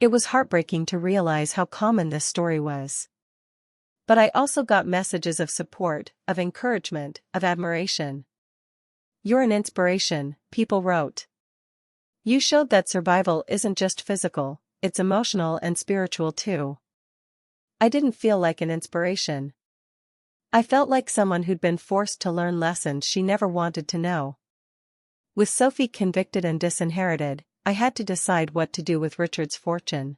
It was heartbreaking to realize how common this story was. But I also got messages of support, of encouragement, of admiration. "You're an inspiration," people wrote. "You showed that survival isn't just physical, it's emotional and spiritual too." I didn't feel like an inspiration. I felt like someone who'd been forced to learn lessons she never wanted to know. With Sophie convicted and disinherited, I had to decide what to do with Richard's fortune.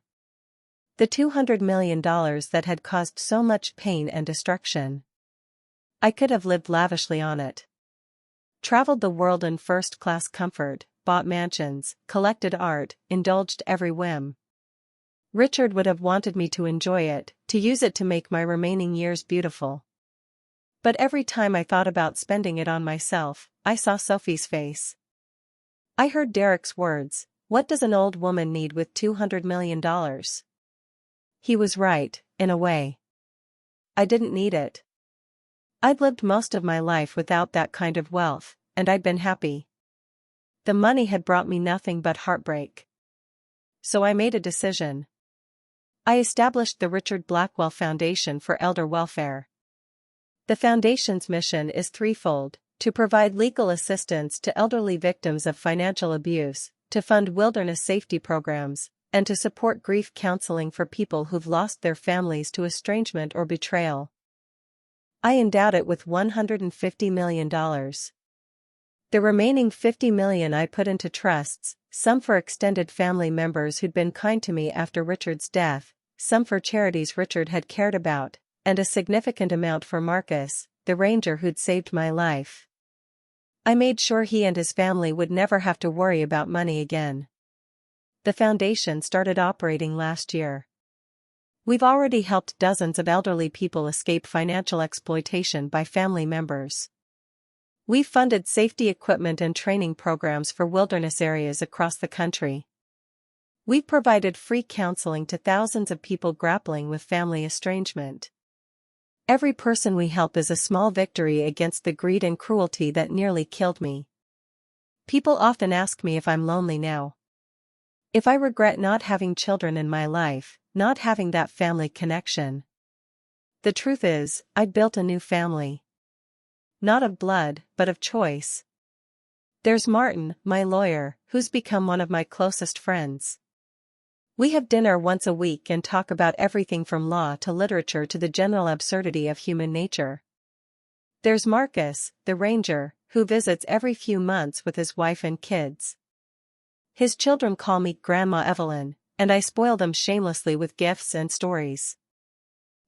The $200 million that had caused so much pain and destruction. I could have lived lavishly on it. Traveled the world in first-class comfort, bought mansions, collected art, indulged every whim. Richard would have wanted me to enjoy it, to use it to make my remaining years beautiful. But every time I thought about spending it on myself, I saw Sophie's face. I heard Derek's words, "What does an old woman need with $200 million? He was right, in a way. I didn't need it. I'd lived most of my life without that kind of wealth, and I'd been happy. The money had brought me nothing but heartbreak. So I made a decision. I established the Richard Blackwell Foundation for Elder Welfare. The foundation's mission is threefold: to provide legal assistance to elderly victims of financial abuse, to fund wilderness safety programs, and to support grief counseling for people who've lost their families to estrangement or betrayal. I endowed it with $150 million. The remaining $50 million I put into trusts, some for extended family members who'd been kind to me after Richard's death, some for charities Richard had cared about, and a significant amount for Marcus, the ranger who'd saved my life. I made sure he and his family would never have to worry about money again. The foundation started operating last year. We've already helped dozens of elderly people escape financial exploitation by family members. We've funded safety equipment and training programs for wilderness areas across the country. We've provided free counseling to thousands of people grappling with family estrangement. Every person we help is a small victory against the greed and cruelty that nearly killed me. People often ask me if I'm lonely now. If I regret not having children in my life, not having that family connection. The truth is, I'd built a new family. Not of blood, but of choice. There's Martin, my lawyer, who's become one of my closest friends. We have dinner once a week and talk about everything from law to literature to the general absurdity of human nature. There's Marcus, the ranger, who visits every few months with his wife and kids. His children call me Grandma Evelyn, and I spoil them shamelessly with gifts and stories.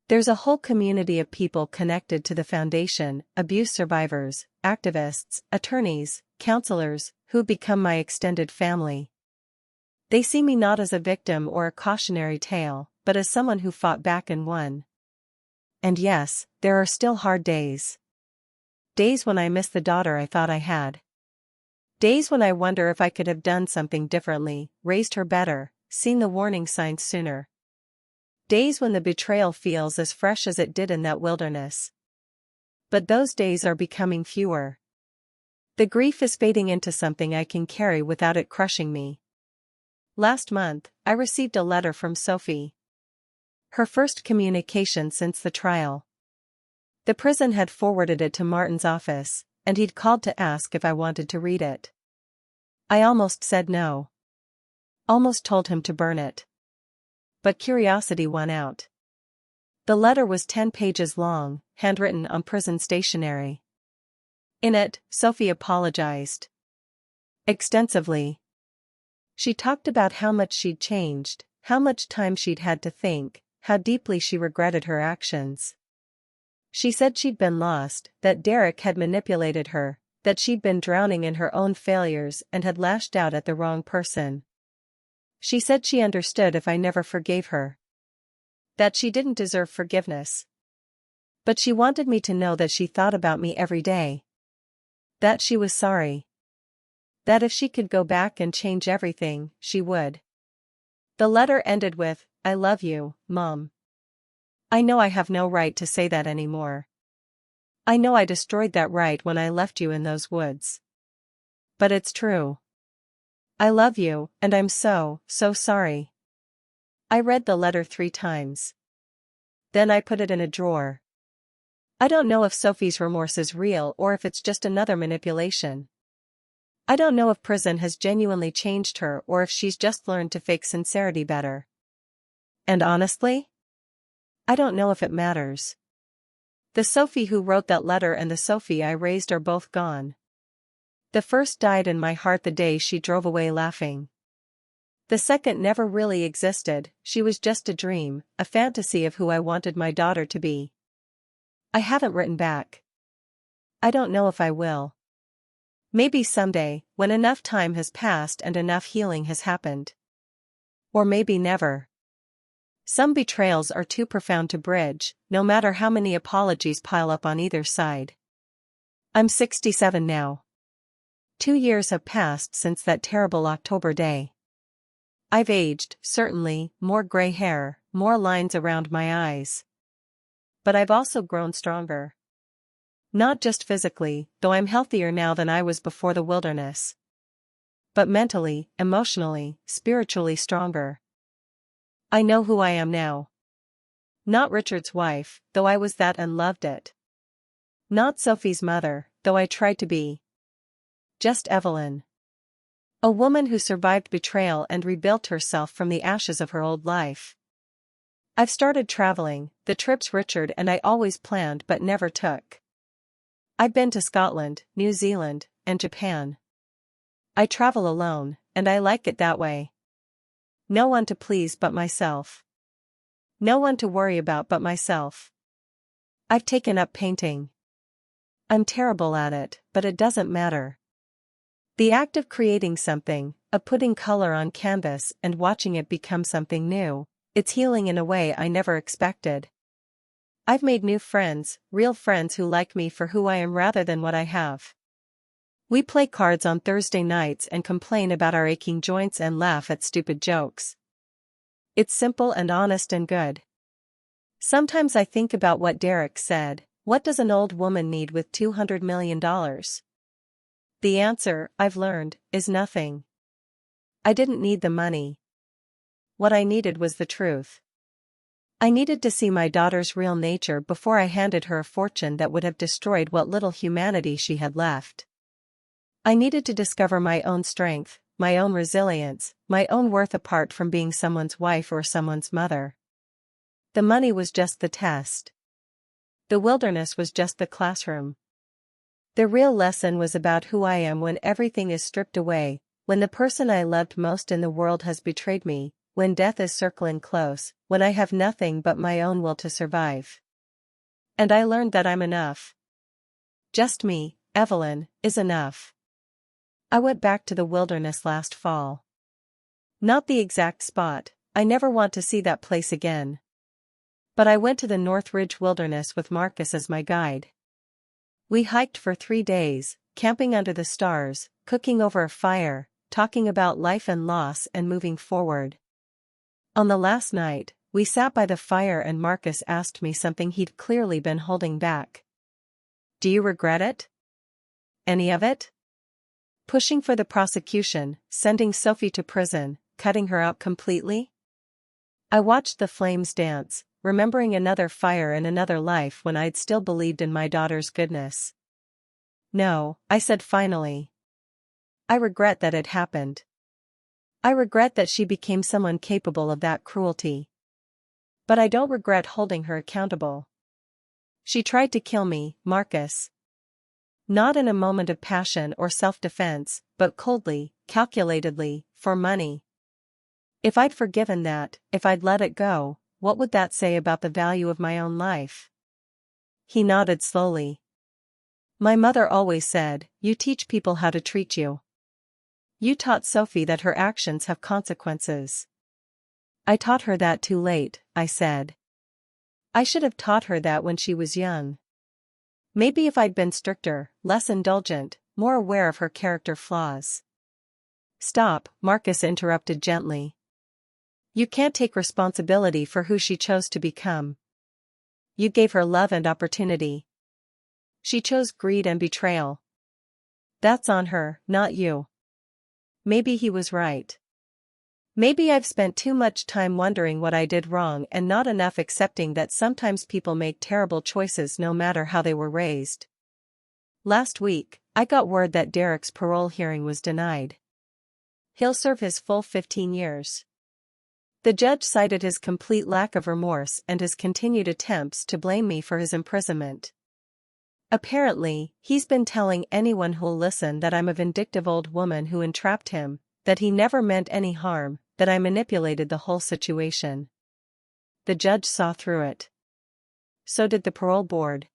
There's a whole community of people connected to the foundation: abuse survivors, activists, attorneys, counselors, who become my extended family. They see me not as a victim or a cautionary tale, but as someone who fought back and won. And yes, there are still hard days. Days when I miss the daughter I thought I had. Days when I wonder if I could have done something differently, raised her better, seen the warning signs sooner. Days when the betrayal feels as fresh as it did in that wilderness. But those days are becoming fewer. The grief is fading into something I can carry without it crushing me. Last month, I received a letter from Sophie. Her first communication since the trial. The prison had forwarded it to Martin's office, and he'd called to ask if I wanted to read it. I almost said no. Almost told him to burn it. But curiosity won out. The letter was 10 pages long, handwritten on prison stationery. In it, Sophie apologized. Extensively. She talked about how much she'd changed, how much time she'd had to think, how deeply she regretted her actions. She said she'd been lost, that Derek had manipulated her, that she'd been drowning in her own failures and had lashed out at the wrong person. She said she understood if I never forgave her. That she didn't deserve forgiveness. But she wanted me to know that she thought about me every day. That she was sorry. That if she could go back and change everything, she would. The letter ended with, "I love you, Mom. I know I have no right to say that anymore. I know I destroyed that right when I left you in those woods. But it's true. I love you, and I'm so sorry." I read the letter 3 times. Then I put it in a drawer. I don't know if Sophie's remorse is real or if it's just another manipulation. I don't know if prison has genuinely changed her or if she's just learned to fake sincerity better. And honestly, I don't know if it matters. The Sophie who wrote that letter and the Sophie I raised are both gone. The first died in my heart the day she drove away laughing. The second never really existed, she was just a dream, a fantasy of who I wanted my daughter to be. I haven't written back. I don't know if I will. Maybe someday, when enough time has passed and enough healing has happened. Or maybe never. Some betrayals are too profound to bridge, no matter how many apologies pile up on either side. I'm 67 now. 2 years have passed since that terrible October day. I've aged, certainly, more gray hair, more lines around my eyes. But I've also grown stronger. Not just physically, though I'm healthier now than I was before the wilderness. But mentally, emotionally, spiritually stronger. I know who I am now. Not Richard's wife, though I was that and loved it. Not Sophie's mother, though I tried to be. Just Evelyn. A woman who survived betrayal and rebuilt herself from the ashes of her old life. I've started traveling, the trips Richard and I always planned but never took. I've been to Scotland, New Zealand, and Japan. I travel alone, and I like it that way. No one to please but myself. No one to worry about but myself. I've taken up painting. I'm terrible at it, but it doesn't matter. The act of creating something, of putting color on canvas and watching it become something new, it's healing in a way I never expected. I've made new friends, real friends who like me for who I am rather than what I have. We play cards on Thursday nights and complain about our aching joints and laugh at stupid jokes. It's simple and honest and good. Sometimes I think about what Derek said, what does an old woman need with $200 million? The answer, I've learned, is nothing. I didn't need the money. What I needed was the truth. I needed to see my daughter's real nature before I handed her a fortune that would have destroyed what little humanity she had left. I needed to discover my own strength, my own resilience, my own worth apart from being someone's wife or someone's mother. The money was just the test. The wilderness was just the classroom. The real lesson was about who I am when everything is stripped away, when the person I loved most in the world has betrayed me, when death is circling close, when I have nothing but my own will to survive. And I learned that I'm enough. Just me, Evelyn, is enough. I went back to the wilderness last fall. Not the exact spot, I never want to see that place again. But I went to the Northridge Wilderness with Marcus as my guide. We hiked for 3 days, camping under the stars, cooking over a fire, talking about life and loss and moving forward. On the last night, we sat by the fire and Marcus asked me something he'd clearly been holding back. Do you regret it? Any of it? Pushing for the prosecution, sending Sophie to prison, cutting her out completely? I watched the flames dance, remembering another fire and another life when I'd still believed in my daughter's goodness. No, I said finally. I regret that it happened. I regret that she became someone capable of that cruelty. But I don't regret holding her accountable. She tried to kill me, Marcus. Not in a moment of passion or self-defense, but coldly, calculatedly, for money. If I'd forgiven that, if I'd let it go, what would that say about the value of my own life? He nodded slowly. My mother always said, you teach people how to treat you. You taught Sophie that her actions have consequences. I taught her that too late, I said. I should have taught her that when she was young. Maybe if I'd been stricter, less indulgent, more aware of her character flaws. Stop, Marcus interrupted gently. You can't take responsibility for who she chose to become. You gave her love and opportunity. She chose greed and betrayal. That's on her, not you. Maybe he was right. Maybe I've spent too much time wondering what I did wrong and not enough accepting that sometimes people make terrible choices no matter how they were raised. Last week, I got word that Derek's parole hearing was denied. He'll serve his full 15 years. The judge cited his complete lack of remorse and his continued attempts to blame me for his imprisonment. Apparently, he's been telling anyone who'll listen that I'm a vindictive old woman who entrapped him, that he never meant any harm, that I manipulated the whole situation. The judge saw through it. So did the parole board.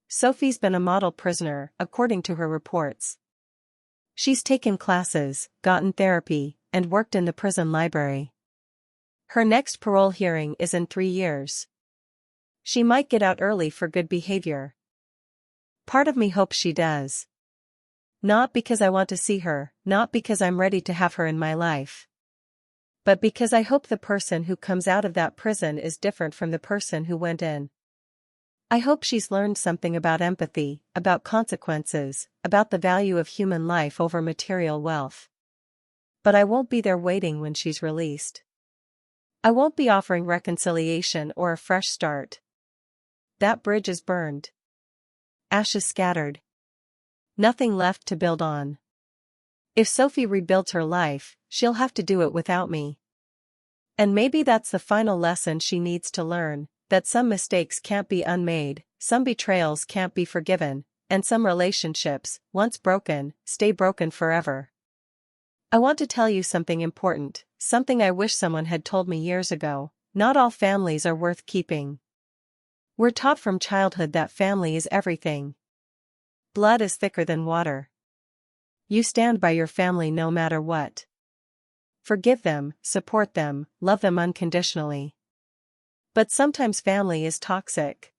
Sophie's been a model prisoner, according to her reports. She's taken classes, gotten therapy, and worked in the prison library. Her next parole hearing is in 3 years. She might get out early for good behavior. Part of me hopes she does. Not because I want to see her, not because I'm ready to have her in my life. But because I hope the person who comes out of that prison is different from the person who went in. I hope she's learned something about empathy, about consequences, about the value of human life over material wealth. But I won't be there waiting when she's released. I won't be offering reconciliation or a fresh start. That bridge is burned. Ashes scattered. Nothing left to build on. If Sophie rebuilds her life, she'll have to do it without me. And maybe that's the final lesson she needs to learn, that some mistakes can't be unmade, some betrayals can't be forgiven, and some relationships, once broken, stay broken forever. I want to tell you something important, something I wish someone had told me years ago. Not all families are worth keeping. We're taught from childhood that family is everything. Blood is thicker than water. You stand by your family no matter what. Forgive them, support them, love them unconditionally. But sometimes family is toxic.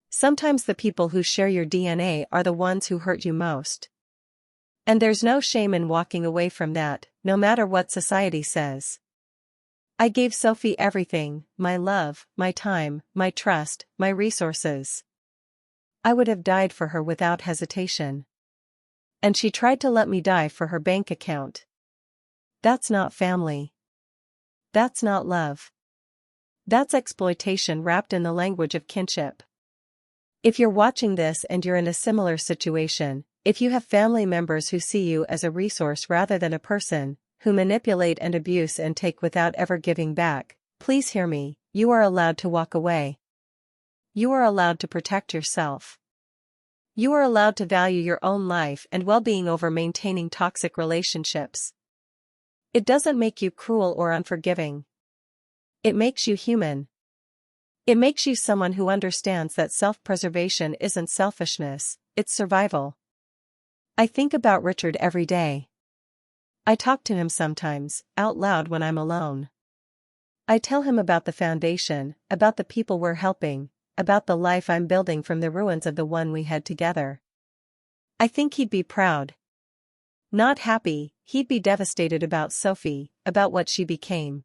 Sometimes the people who share your DNA are the ones who hurt you most. And there's no shame in walking away from that, no matter what society says. I gave Sophie everything, my love, my time, my trust, my resources. I would have died for her without hesitation. And she tried to let me die for her bank account. That's not family. That's not love. That's exploitation wrapped in the language of kinship. If you're watching this and you're in a similar situation, if you have family members who see you as a resource rather than a person, who manipulate and abuse and take without ever giving back, please hear me, you are allowed to walk away. You are allowed to protect yourself. You are allowed to value your own life and well-being over maintaining toxic relationships. It doesn't make you cruel or unforgiving. It makes you human. It makes you someone who understands that self-preservation isn't selfishness, it's survival. I think about Richard every day. I talk to him sometimes, out loud when I'm alone. I tell him about the foundation, about the people we're helping, about the life I'm building from the ruins of the one we had together. I think he'd be proud. Not happy, he'd be devastated about Sophie, about what she became.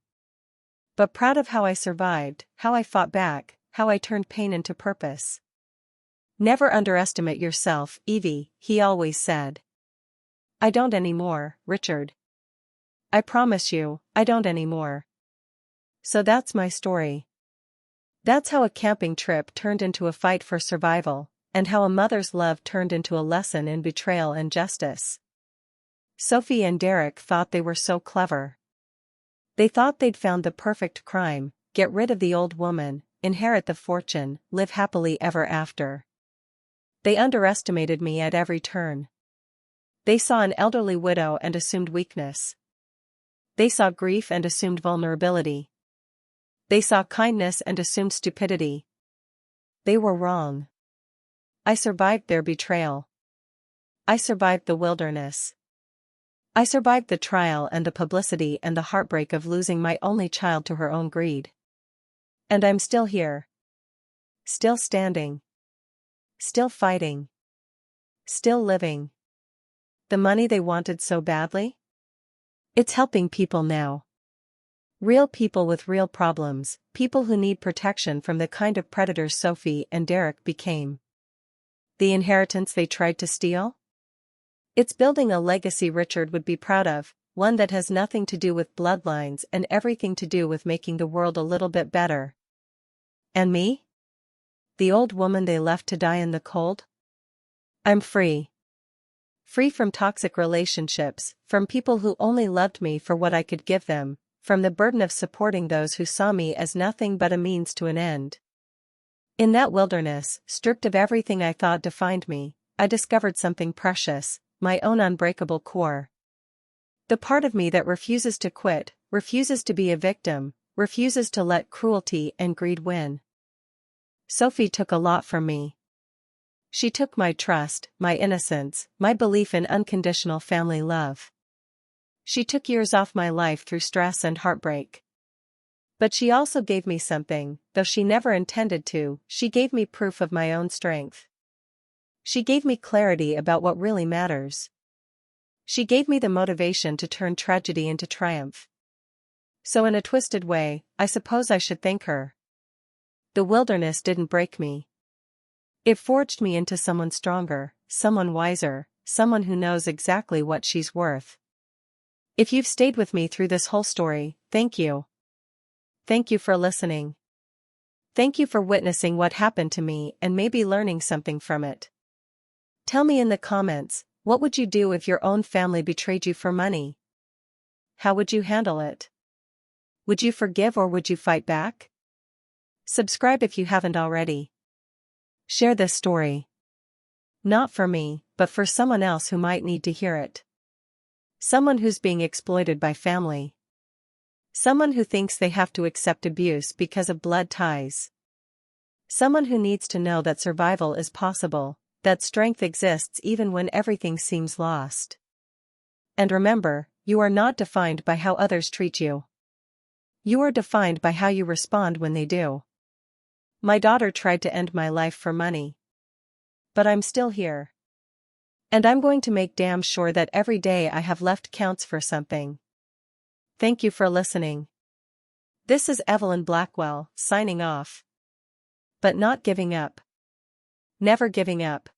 But proud of how I survived, how I fought back, how I turned pain into purpose. Never underestimate yourself, Evie, he always said. I don't anymore, Richard. I promise you, I don't anymore. So that's my story. That's how a camping trip turned into a fight for survival, and how a mother's love turned into a lesson in betrayal and justice. Sophie and Derek thought they were so clever. They thought they'd found the perfect crime, get rid of the old woman, inherit the fortune, live happily ever after. They underestimated me at every turn. They saw an elderly widow and assumed weakness. They saw grief and assumed vulnerability. They saw kindness and assumed stupidity. They were wrong. I survived their betrayal. I survived the wilderness. I survived the trial and the publicity and the heartbreak of losing my only child to her own greed. And I'm still here. Still standing. Still fighting. Still living. The money they wanted so badly? It's helping people now. Real people with real problems, people who need protection from the kind of predators Sophie and Derek became. The inheritance they tried to steal? It's building a legacy Richard would be proud of, one that has nothing to do with bloodlines and everything to do with making the world a little bit better. And me? The old woman they left to die in the cold? I'm free. Free from toxic relationships, from people who only loved me for what I could give them, from the burden of supporting those who saw me as nothing but a means to an end. In that wilderness, stripped of everything I thought defined me, I discovered something precious, my own unbreakable core. The part of me that refuses to quit, refuses to be a victim, refuses to let cruelty and greed win. Sophie took a lot from me. She took my trust, my innocence, my belief in unconditional family love. She took years off my life through stress and heartbreak. But she also gave me something, though she never intended to, she gave me proof of my own strength. She gave me clarity about what really matters. She gave me the motivation to turn tragedy into triumph. So in a twisted way, I suppose I should thank her. The wilderness didn't break me. It forged me into someone stronger, someone wiser, someone who knows exactly what she's worth. If you've stayed with me through this whole story, thank you. Thank you for listening. Thank you for witnessing what happened to me and maybe learning something from it. Tell me in the comments, what would you do if your own family betrayed you for money? How would you handle it? Would you forgive or would you fight back? Subscribe if you haven't already. Share this story. Not for me, but for someone else who might need to hear it. Someone who's being exploited by family. Someone who thinks they have to accept abuse because of blood ties. Someone who needs to know that survival is possible, that strength exists even when everything seems lost. And remember, you are not defined by how others treat you. You are defined by how you respond when they do. My daughter tried to end my life for money. But I'm still here. And I'm going to make damn sure that every day I have left counts for something. Thank you for listening. This is Evelyn Blackwell, signing off. But not giving up. Never giving up.